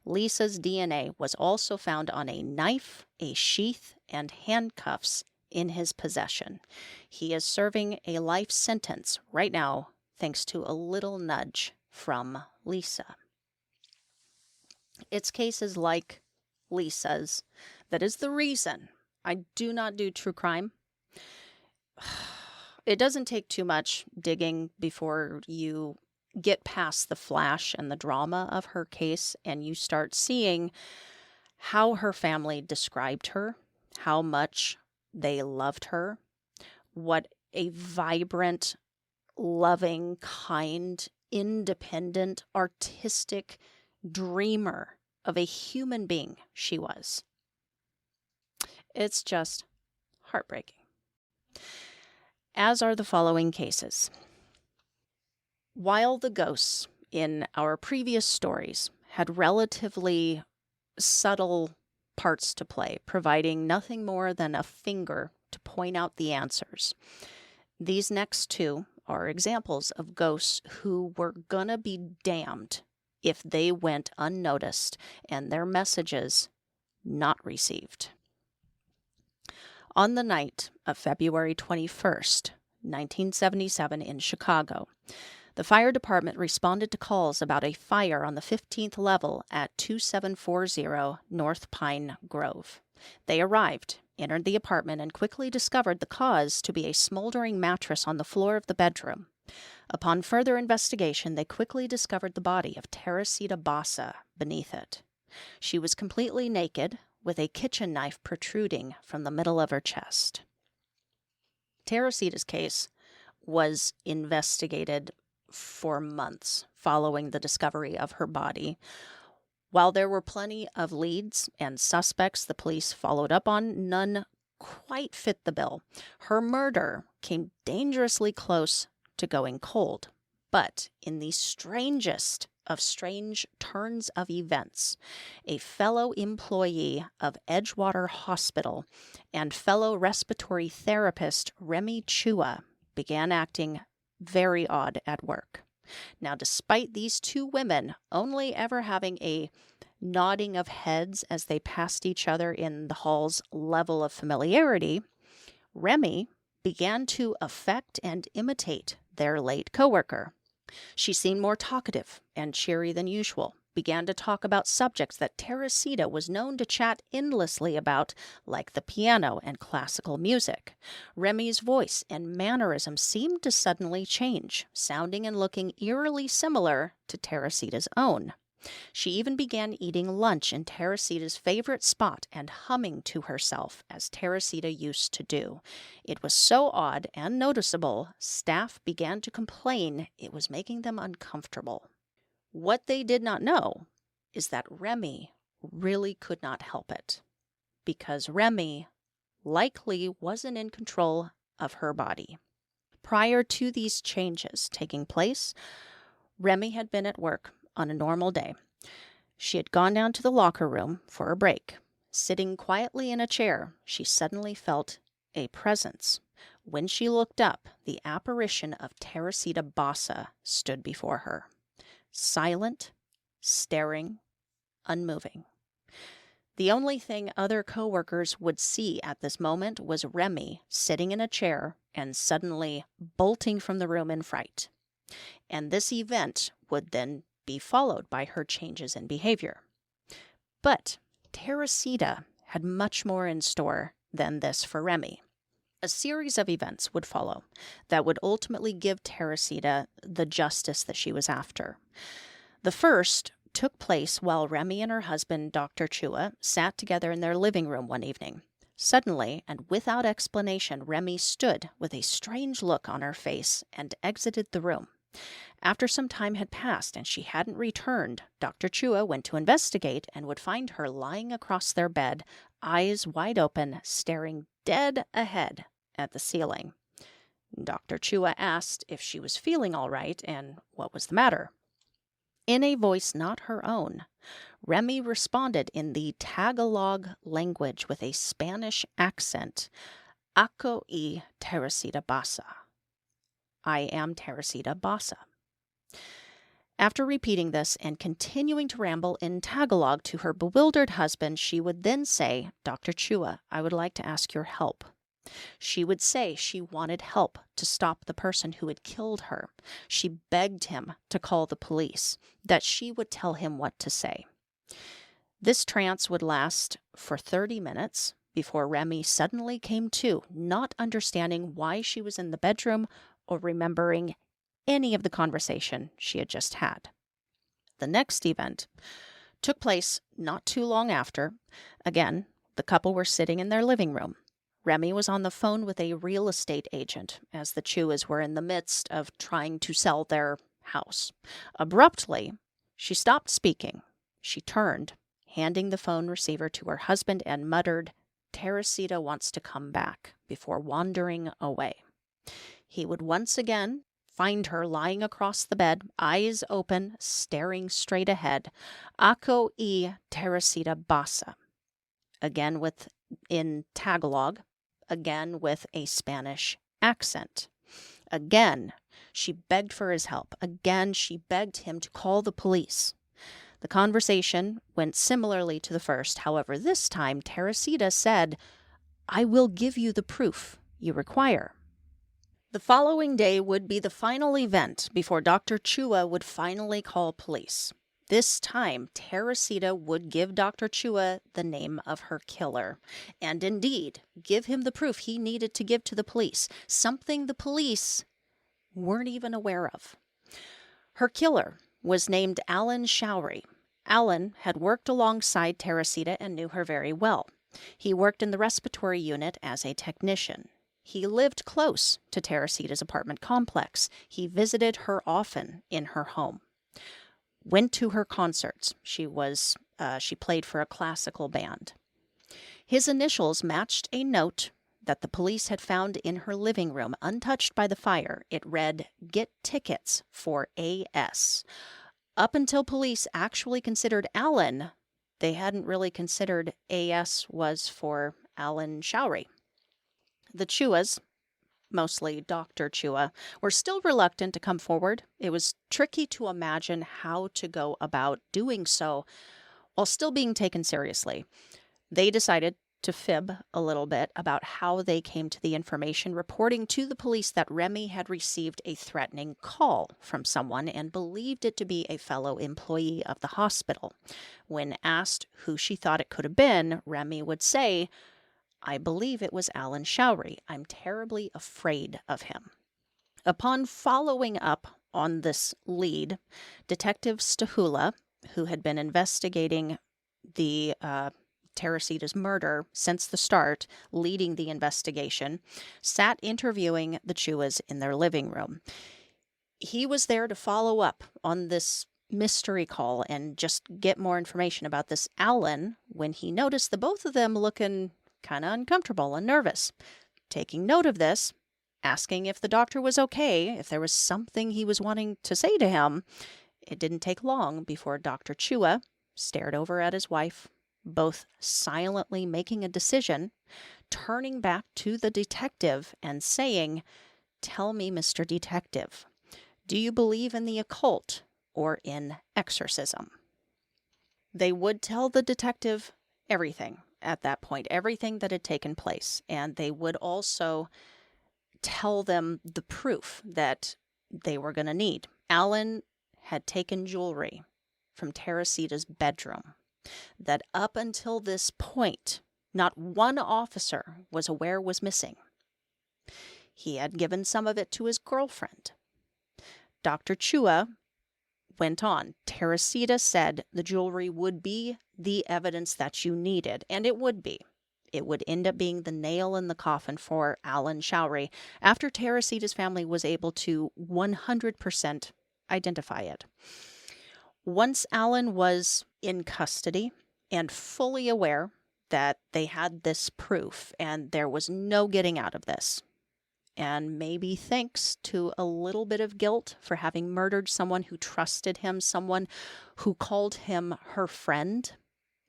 [SPEAKER 4] Lisa's DNA was also found on a knife, a sheath, and handcuffs in his possession. He is serving a life sentence right now thanks to a little nudge from Lisa. It's cases like Lisa's that is the reason I do not do true crime. It doesn't take too much digging before you get past the flash and the drama of her case and you start seeing how her family described her, how much they loved her, what a vibrant, loving, kind, independent, artistic dreamer of a human being she was. It's just heartbreaking. As are the following cases. While the ghosts in our previous stories had relatively subtle parts to play, providing nothing more than a finger to point out the answers, these next two are examples of ghosts who were gonna be damned if they went unnoticed and their messages not received. On the night of February 21st, 1977 in Chicago, the fire department responded to calls about a fire on the 15th level at 2740 North Pine Grove. They arrived, entered the apartment, and quickly discovered the cause to be a smoldering mattress on the floor of the bedroom. Upon further investigation, they quickly discovered the body of Teresita Bassa beneath it. She was completely naked, with a kitchen knife protruding from the middle of her chest. Teresita's case was investigated for months following the discovery of her body. While there were plenty of leads and suspects the police followed up on, none quite fit the bill. Her murder came dangerously close to going cold. But in the strangest of strange turns of events, a fellow employee of Edgewater Hospital and fellow respiratory therapist Remy Chua began acting very odd at work. Now, despite these two women only ever having a nodding of heads as they passed each other in the hall's level of familiarity, Remy began to affect and imitate their late coworker. She seemed more talkative and cheery than usual, began to talk about subjects that Teresita was known to chat endlessly about, like the piano and classical music. Remy's voice and mannerism seemed to suddenly change, sounding and looking eerily similar to Teresita's own. She even began eating lunch in Teresita's favorite spot and humming to herself, as Teresita used to do. It was so odd and noticeable, staff began to complain it was making them uncomfortable. What they did not know is that Remy really could not help it, because Remy likely wasn't in control of her body. Prior to these changes taking place, Remy had been at work on a normal day. She had gone down to the locker room for a break. Sitting quietly in a chair, she suddenly felt a presence. When she looked up, the apparition of Teresita Bassa stood before her. Silent, staring, unmoving. The only thing other coworkers would see at this moment was Remy sitting in a chair and suddenly bolting from the room in fright. And this event would then be followed by her changes in behavior. But Teresita had much more in store than this for Remy. A series of events would follow that would ultimately give Teresita the justice that she was after. The first took place while Remy and her husband, Dr. Chua, sat together in their living room one evening. Suddenly, and without explanation, Remy stood with a strange look on her face and exited the room. After some time had passed and she hadn't returned, Dr. Chua went to investigate and would find her lying across their bed, eyes wide open, staring dead ahead at the ceiling. Dr. Chua asked if she was feeling all right and what was the matter. In a voice not her own, Remy responded in the Tagalog language with a Spanish accent, "Ako y Teresita Basa." I am Teresita Basa. After repeating this and continuing to ramble in Tagalog to her bewildered husband, she would then say, "Dr. Chua, I would like to ask your help." She would say she wanted help to stop the person who had killed her. She begged him to call the police, that she would tell him what to say. This trance would last for 30 minutes before Remy suddenly came to, not understanding why she was in the bedroom or remembering any of the conversation she had just had. The next event took place not too long after. Again, the couple were sitting in their living room. Remy was on the phone with a real estate agent as the Chuas were in the midst of trying to sell their house. Abruptly, she stopped speaking. She turned, handing the phone receiver to her husband, and muttered, "Teresita wants to come back," before wandering away. He would once again find her lying across the bed, eyes open, staring straight ahead. "Ako y Teresita Basa." Again in Tagalog, again with a Spanish accent. Again, she begged for his help. Again, she begged him to call the police. The conversation went similarly to the first. However, this time, Teresita said, "I will give you the proof you require." The following day would be the final event before Dr. Chua would finally call police. This time, Teresita would give Dr. Chua the name of her killer, and indeed give him the proof he needed to give to the police, something the police weren't even aware of. Her killer was named Alan Shue. Alan had worked alongside Teresita and knew her very well. He worked in the respiratory unit as a technician. He lived close to Teresita's apartment complex. He visited her often in her home. Went to her concerts. She played for a classical band. His initials matched a note that the police had found in her living room, untouched by the fire. It read, "Get tickets for AS." Up until police actually considered Alan, they hadn't really considered AS was for Alan Shue. The Chuas, mostly Dr. Chua, were still reluctant to come forward. It was tricky to imagine how to go about doing so while still being taken seriously. They decided to fib a little bit about how they came to the information, reporting to the police that Remy had received a threatening call from someone and believed it to be a fellow employee of the hospital. When asked who she thought it could have been, Remy would say, "I believe it was Alan Shue. I'm terribly afraid of him." Upon following up on this lead, Detective Stahula, who had been investigating the Teresita's murder since the start, leading the investigation, sat interviewing the Chuas in their living room. He was there to follow up on this mystery call and just get more information about this Alan when he noticed the both of them looking kind of uncomfortable and nervous. Taking note of this, asking if the doctor was okay, if there was something he was wanting to say to him, it didn't take long before Dr. Chua stared over at his wife, both silently making a decision, turning back to the detective and saying, "Tell me, Mr. Detective, do you believe in the occult or in exorcism?" They would tell the detective everything at that point, everything that had taken place, and they would also tell them the proof that they were going to need. Alan had taken jewelry from Teresita's bedroom that up until this point, not one officer was aware was missing. He had given some of it to his girlfriend. Dr. Shue went on. Teresita said the jewelry would be the evidence that you needed, and it would be. It would end up being the nail in the coffin for Alan Showery after Teresita's family was able to 100% identify it. Once Alan was in custody and fully aware that they had this proof and there was no getting out of this, and maybe thanks to a little bit of guilt for having murdered someone who trusted him, someone who called him her friend,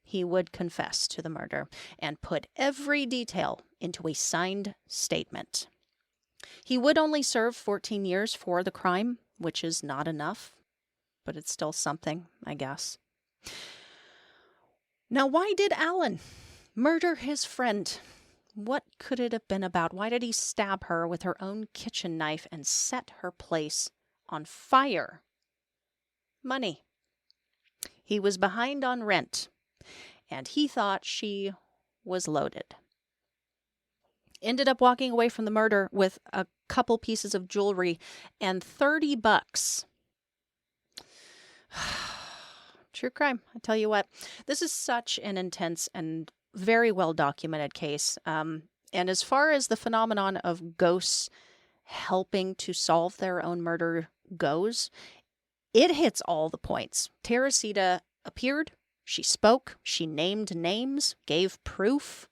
[SPEAKER 4] he would confess to the murder and put every detail into a signed statement. He would only serve 14 years for the crime, which is not enough, but it's still something, I guess. Now, why did Alan murder his friend? What could it have been about? Why did he stab her with her own kitchen knife and set her place on fire? Money. He was behind on rent, and he thought she was loaded. Ended up walking away from the murder with a couple pieces of jewelry and $30. True crime, I tell you what. This is such an intense and very well documented case. And as far as the phenomenon of ghosts helping to solve their own murder goes, it hits all the points. Teresita appeared, she spoke, she named names, gave proof.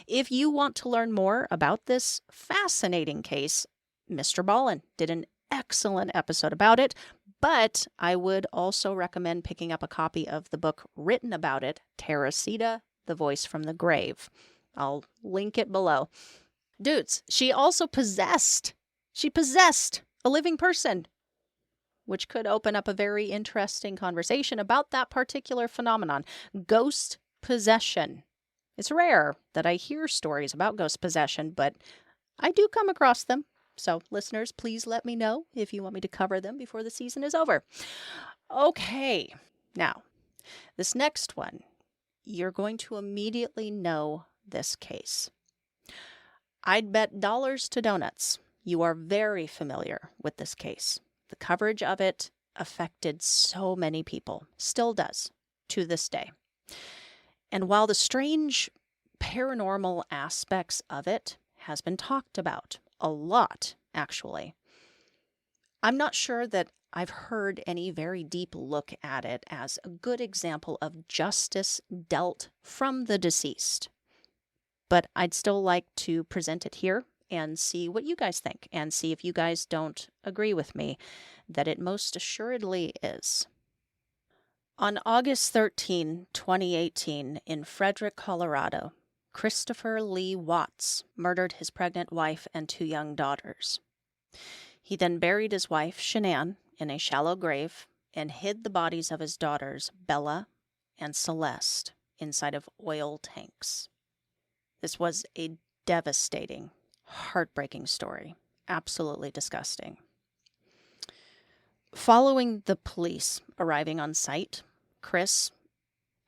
[SPEAKER 4] If you want to learn more about this fascinating case, Mr. Ballin did an excellent episode about it, but I would also recommend picking up a copy of the book written about it, Teresita, The Voice from the Grave. I'll link it below. Dudes, she also possessed a living person, which could open up a very interesting conversation about that particular phenomenon, ghost possession. It's rare that I hear stories about ghost possession, but I do come across them. So, listeners, please let me know if you want me to cover them before the season is over. Okay, now, this next one, you're going to immediately know this case. I'd bet dollars to donuts you are very familiar with this case. The coverage of it affected so many people, still does, to this day. And while the strange paranormal aspects of it has been talked about a lot, actually, I'm not sure that I've heard any very deep look at it as a good example of justice dealt from the deceased. But I'd still like to present it here and see what you guys think, and see if you guys don't agree with me that it most assuredly is. On August 13, 2018, in Frederick, Colorado, Christopher Lee Watts murdered his pregnant wife and 2 young daughters. He then buried his wife, Shanann, in a shallow grave and hid the bodies of his daughters, Bella and Celeste, inside of oil tanks. This was a devastating, heartbreaking story. Absolutely disgusting. Following the police arriving on site, Chris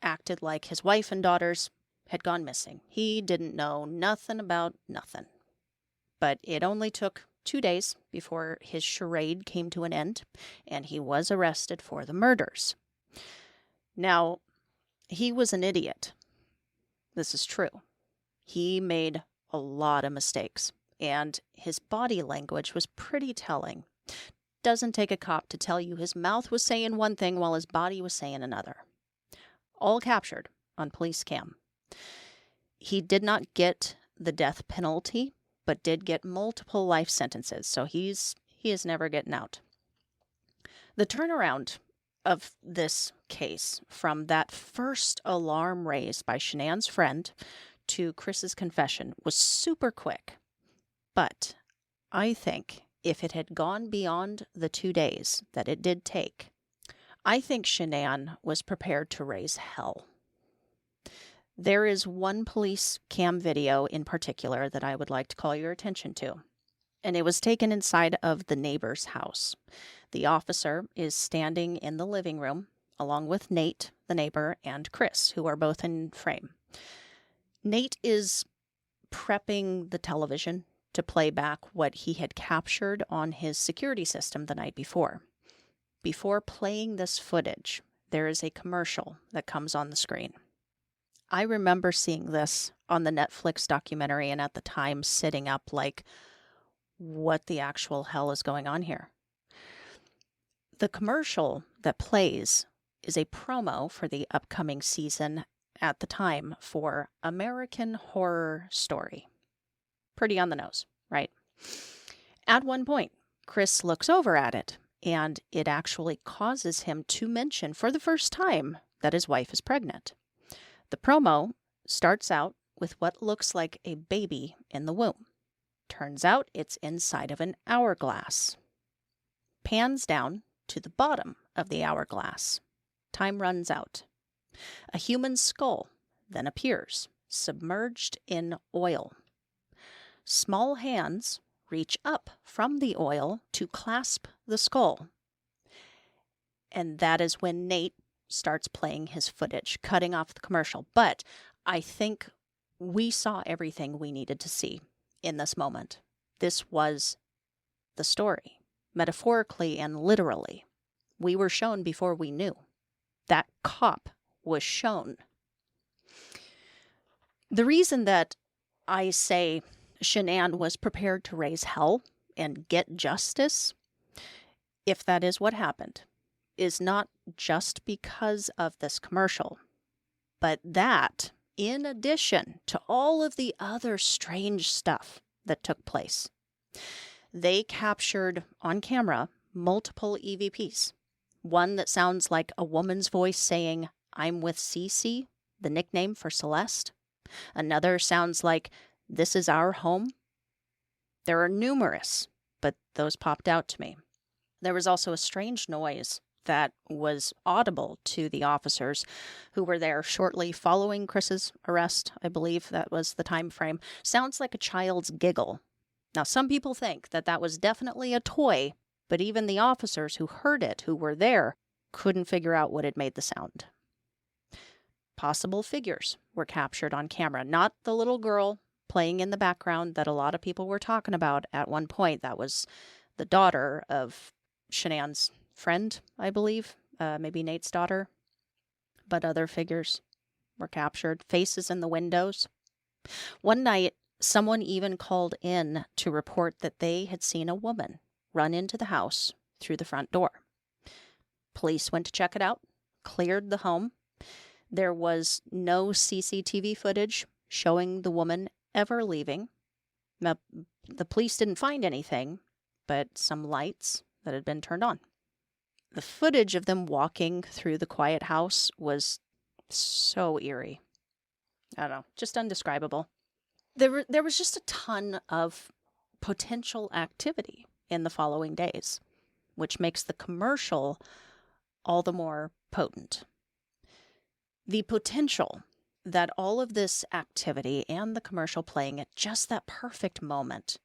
[SPEAKER 4] acted like his wife and daughters had gone missing. He didn't know nothing about nothing. But it only took 2 days before his charade came to an end, and he was arrested for the murders. Now, he was an idiot. This is true. He made a lot of mistakes, and his body language was pretty telling. Doesn't take a cop to tell you his mouth was saying one thing while his body was saying another. All captured on police cam. He did not get the death penalty, but did get multiple life sentences, so he is never getting out. The turnaround of this case from that first alarm raised by Shanann's friend to Chris's confession was super quick. But I think if it had gone beyond the 2 days that it did take, I think Shanann was prepared to raise hell. There is one police cam video in particular that I would like to call your attention to, and it was taken inside of the neighbor's house. The officer is standing in the living room along with Nate, the neighbor, and Chris, who are both in frame. Nate is prepping the television to play back what he had captured on his security system the night before. Before playing this footage, there is a commercial that comes on the screen. I remember seeing this on the Netflix documentary and at the time sitting up like, what the actual hell is going on here? The commercial that plays is a promo for the upcoming season at the time for American Horror Story. Pretty on the nose, right? At one point, Chris looks over at it, and it actually causes him to mention for the first time that his wife is pregnant. The promo starts out with what looks like a baby in the womb. Turns out it's inside of an hourglass. Pans down to the bottom of the hourglass. Time runs out. A human skull then appears, submerged in oil. Small hands reach up from the oil to clasp the skull. And that is when Nate starts playing his footage, cutting off the commercial. But I think we saw everything we needed to see in this moment. This was the story, metaphorically and literally. We were shown before we knew. That cop was shown. The reason that I say Shanann was prepared to raise hell and get justice, if that is what happened, is not just because of this commercial, but that, in addition to all of the other strange stuff that took place, they captured on camera multiple EVPs. One that sounds like a woman's voice saying, "I'm with Cece," the nickname for Celeste. Another sounds like, "This is our home." There are numerous, but those popped out to me. There was also a strange noise that was audible to the officers who were there shortly following Chris's arrest. I believe that was the time frame. Sounds like a child's giggle. Now, some people think that that was definitely a toy, but even the officers who heard it, who were there, couldn't figure out what had made the sound. Possible figures were captured on camera. Not the little girl playing in the background that a lot of people were talking about at one point. That was the daughter of Shanann's friend, I believe, maybe Nate's daughter. But other figures were captured. Faces in the windows. One night, someone even called in to report that they had seen a woman run into the house through the front door. Police went to check it out, cleared the home. There was no CCTV footage showing the woman ever leaving. Now, the police didn't find anything, but some lights that had been turned on. The footage of them walking through the quiet house was so eerie. I don't know, just undescribable. There was just a ton of potential activity in the following days, which makes the commercial all the more potent. The potential that all of this activity and the commercial playing at just that perfect moment,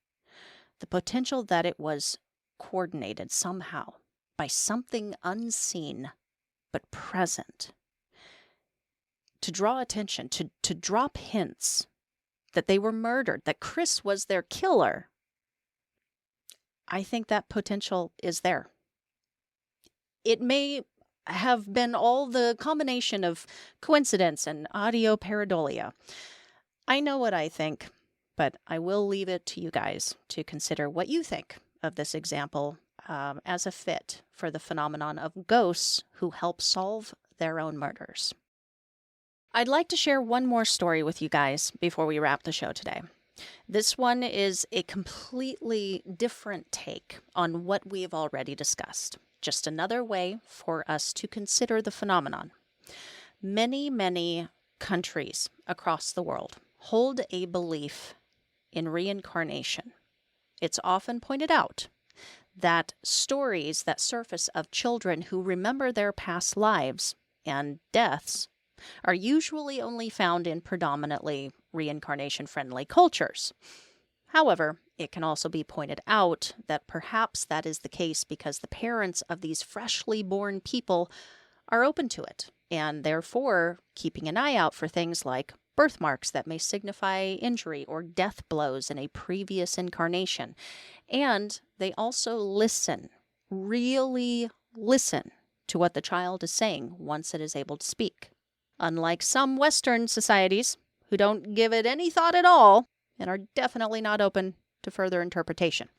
[SPEAKER 4] the potential that it was coordinated somehow by something unseen but present, to draw attention, to drop hints that they were murdered, that Chris was their killer. I think that potential is there. It may have been all the combination of coincidence and audio pareidolia. I know what I think, but I will leave it to you guys to consider what you think of this example as a fit for the phenomenon of ghosts who help solve their own murders. I'd like to share one more story with you guys before we wrap the show today. This one is a completely different take on what we've already discussed. Just another way for us to consider the phenomenon. Many, many countries across the world hold a belief in reincarnation. It's often pointed out that stories that surface of children who remember their past lives and deaths are usually only found in predominantly reincarnation-friendly cultures. However, it can also be pointed out that perhaps that is the case because the parents of these freshly born people are open to it, and therefore keeping an eye out for things like birthmarks that may signify injury or death blows in a previous incarnation. And they also listen, really listen to what the child is saying once it is able to speak. Unlike some Western societies who don't give it any thought at all and are definitely not open to further interpretation.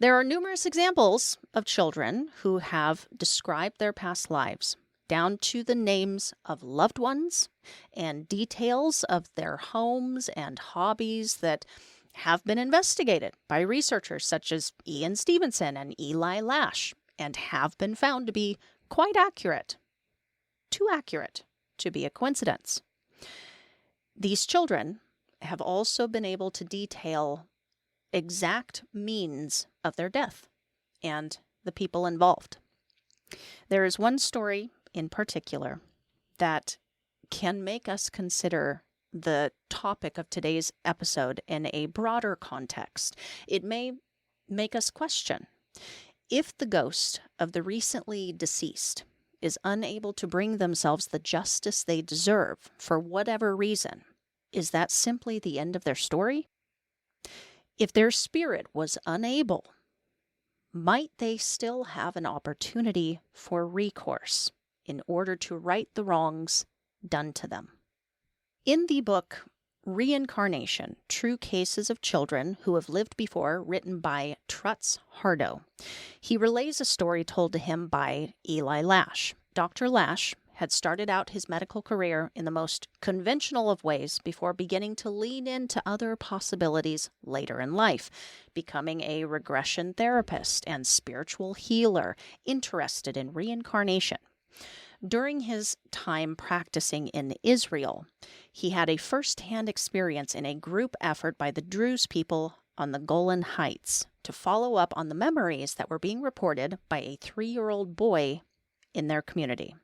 [SPEAKER 4] There are numerous examples of children who have described their past lives, down to the names of loved ones and details of their homes and hobbies that have been investigated by researchers such as Ian Stevenson and Eli Lash and have been found to be quite accurate. Too accurate to be a coincidence. These children have also been able to detail exact means of their death and the people involved. There is one story in particular that can make us consider the topic of today's episode in a broader context. It may make us question if the ghost of the recently deceased is unable to bring themselves the justice they deserve for whatever reason. Is that simply the end of their story? If their spirit was unable, might they still have an opportunity for recourse in order to right the wrongs done to them? In the book Reincarnation, True Cases of Children Who Have Lived Before, written by Trutz Hardo, he relays a story told to him by Eli Lash. Dr. Lash had started out his medical career in the most conventional of ways before beginning to lean into other possibilities later in life, becoming a regression therapist and spiritual healer interested in reincarnation. During his time practicing in Israel, he had a first-hand experience in a group effort by the Druze people on the Golan Heights to follow up on the memories that were being reported by a 3-year-old boy in their community.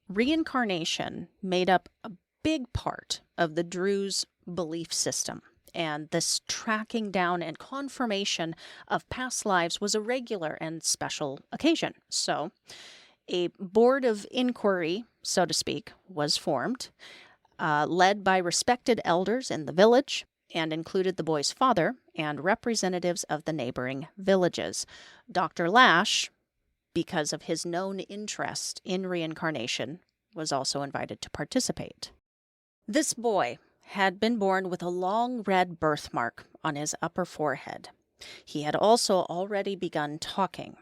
[SPEAKER 4] Reincarnation made up a big part of the Druze belief system, and this tracking down and confirmation of past lives was a regular and special occasion. So, a board of inquiry, so to speak, was formed, led by respected elders in the village, and included the boy's father and representatives of the neighboring villages. Dr. Lash, because of his known interest in reincarnation, was also invited to participate. This boy had been born with a long red birthmark on his upper forehead. He had also already begun talking.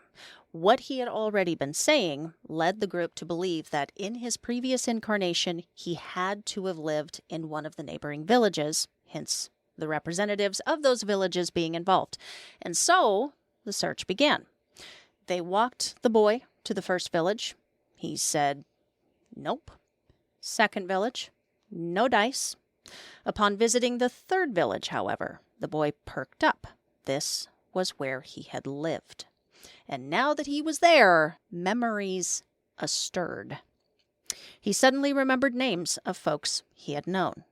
[SPEAKER 4] What he had already been saying led the group to believe that in his previous incarnation, he had to have lived in one of the neighboring villages, hence the representatives of those villages being involved. And so the search began. They walked the boy to the first village. He said, "Nope." Second village, no dice. Upon visiting the third village, however, the boy perked up. This was where he had lived. And now that he was there, memories astirred. He suddenly remembered names of folks he had known.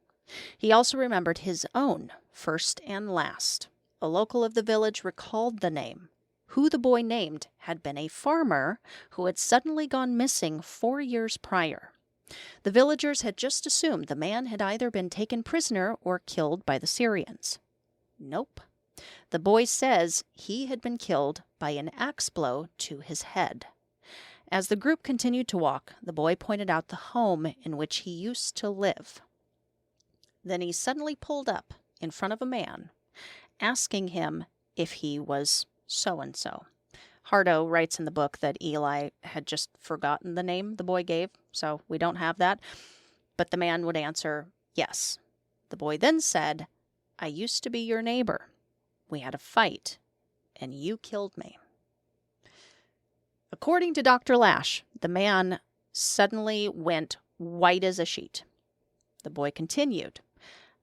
[SPEAKER 4] He also remembered his own, first and last. A local of the village recalled the name. Who the boy named had been a farmer who had suddenly gone missing 4 years prior. The villagers had just assumed the man had either been taken prisoner or killed by the Syrians. Nope. The boy says he had been killed by an axe blow to his head. As the group continued to walk, the boy pointed out the home in which he used to live. Then he suddenly pulled up in front of a man, asking him if he was so-and-so. Hardo writes in the book that Eli had just forgotten the name the boy gave, so we don't have that. But the man would answer, yes. The boy then said, "I used to be your neighbor. We had a fight, and you killed me." According to Dr. Lash, the man suddenly went white as a sheet. The boy continued,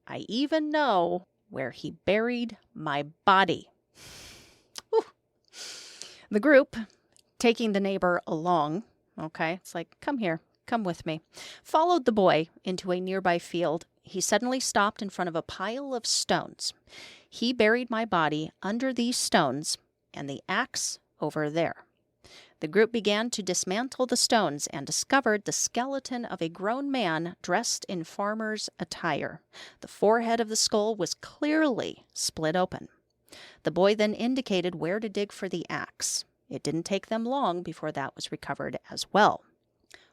[SPEAKER 4] "I even know where he buried my body." Whew. The group, taking the neighbor along, it's like, "Come here, come with me," followed the boy into a nearby field. He suddenly stopped in front of a pile of stones. "He buried my body under these stones and the axe over there." The group began to dismantle the stones and discovered the skeleton of a grown man dressed in farmer's attire. The forehead of the skull was clearly split open. The boy then indicated where to dig for the axe. It didn't take them long before that was recovered as well.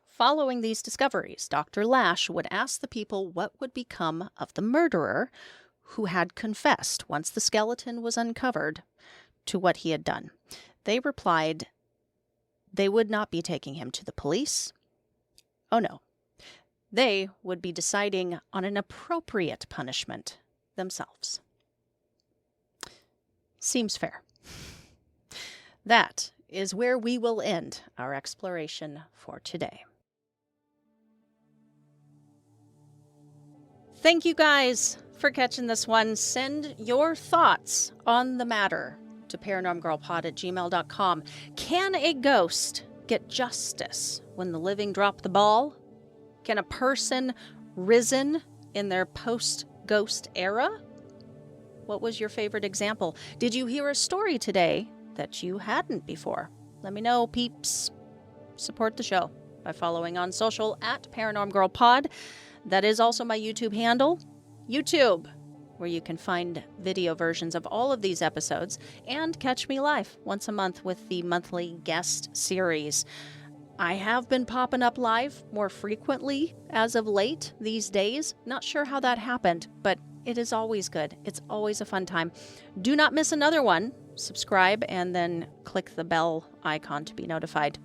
[SPEAKER 4] Following these discoveries, Dr. Lash would ask the people what would become of the murderer who had confessed once the skeleton was uncovered to what he had done. They replied they would not be taking him to the police. Oh no. They would be deciding on an appropriate punishment themselves. Seems fair. That is where we will end our exploration for today. Thank you guys for catching this one. Send your thoughts on the matter to paranormgirlpod@gmail.com. Can a ghost get justice when the living drop the ball? Can a person risen in their post-ghost era? What was your favorite example? Did you hear a story today that you hadn't before? Let me know, peeps. Support the show by following on social at Paranorm Girl Pod. That is also my YouTube handle, YouTube, where you can find video versions of all of these episodes and catch me live once a month with the monthly guest series. I have been popping up live more frequently as of late these days. Not sure how that happened, but it is always good. It's always a fun time. Do not miss another one. Subscribe and then click the bell icon to be notified.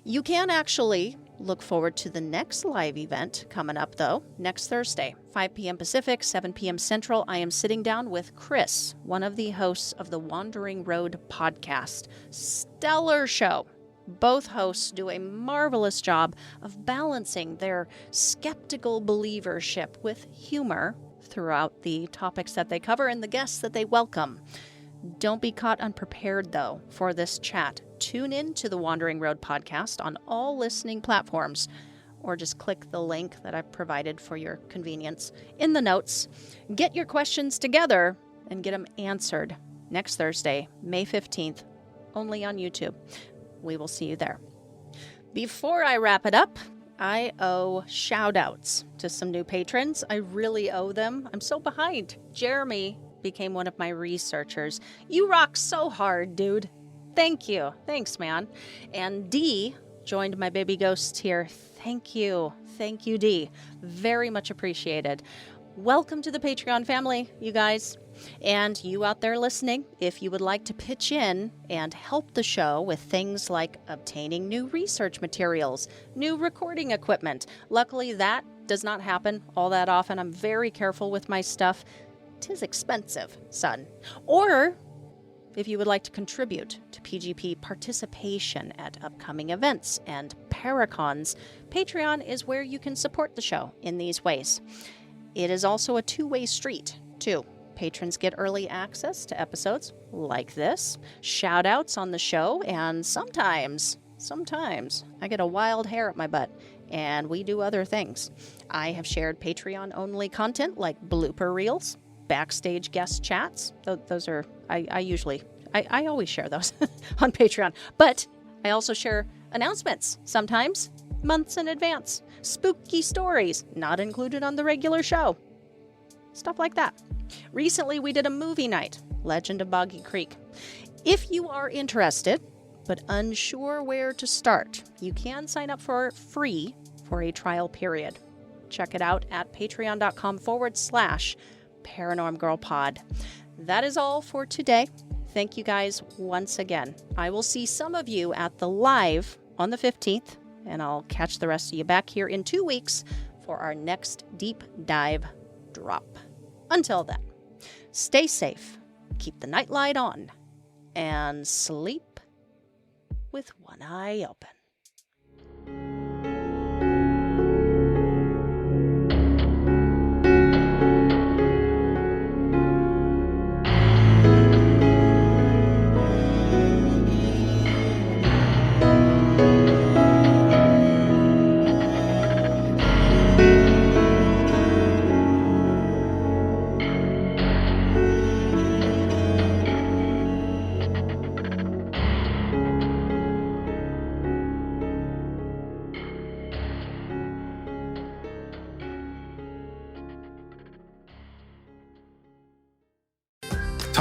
[SPEAKER 4] You can actually look forward to the next live event coming up, though, next Thursday, 5 p.m. Pacific, 7 p.m. Central. I am sitting down with Chris, one of the hosts of the Wandering Road Podcast. Stellar show. Both hosts do a marvelous job of balancing their skeptical believership with humor throughout the topics that they cover and the guests that they welcome. Don't be caught unprepared, though, for this chat. Tune in to the Wandering Road Podcast on all listening platforms, or just click the link that I've provided for your convenience in the notes. Get your questions together and get them answered next Thursday, May 15th, only on YouTube. We will see you there. Before I wrap it up, I owe shout-outs to some new patrons. I really owe them. I'm so behind. Jeremy became one of my researchers. You rock so hard, dude. Thank you. Thanks, man. And Dee joined my baby ghost here. Thank you. Thank you, Dee. Very much appreciated. Welcome to the Patreon family, you guys. And you out there listening, if you would like to pitch in and help the show with things like obtaining new research materials, new recording equipment. Luckily, that does not happen all that often. I'm very careful with my stuff. 'Tis expensive, son. Or if you would like to contribute to PGP participation at upcoming events and Paracons, Patreon is where you can support the show in these ways. It is also a two-way street, too. Patrons get early access to episodes like this, shout-outs on the show, and sometimes I get a wild hair at my butt, and we do other things. I have shared Patreon-only content like blooper reels, backstage guest chats. Those are, I always share those on Patreon. But I also share announcements, sometimes months in advance. Spooky stories, not included on the regular show. Stuff like that. Recently, we did a movie night, Legend of Boggy Creek. If you are interested, but unsure where to start, you can sign up for free for a trial period. Check it out at patreon.com/Paranorm Girl Pod. That is all for today. Thank you guys once again. I will see some of you at the live on the 15th, and I'll catch the rest of you back here in 2 weeks for our next deep dive drop. Until then, stay safe, keep the nightlight on, and sleep with one eye open.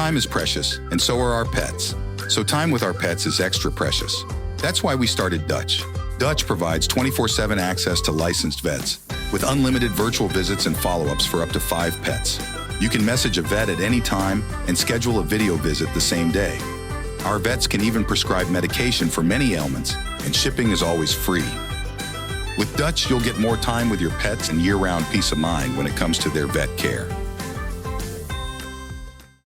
[SPEAKER 3] Time is precious, and so are our pets. So time with our pets is extra precious. That's why we started Dutch. Dutch provides 24/7 access to licensed vets, with unlimited virtual visits and follow-ups for up to 5 pets. You can message a vet at any time and schedule a video visit the same day. Our vets can even prescribe medication for many ailments, and shipping is always free. With Dutch, you'll get more time with your pets and year-round peace of mind when it comes to their vet care.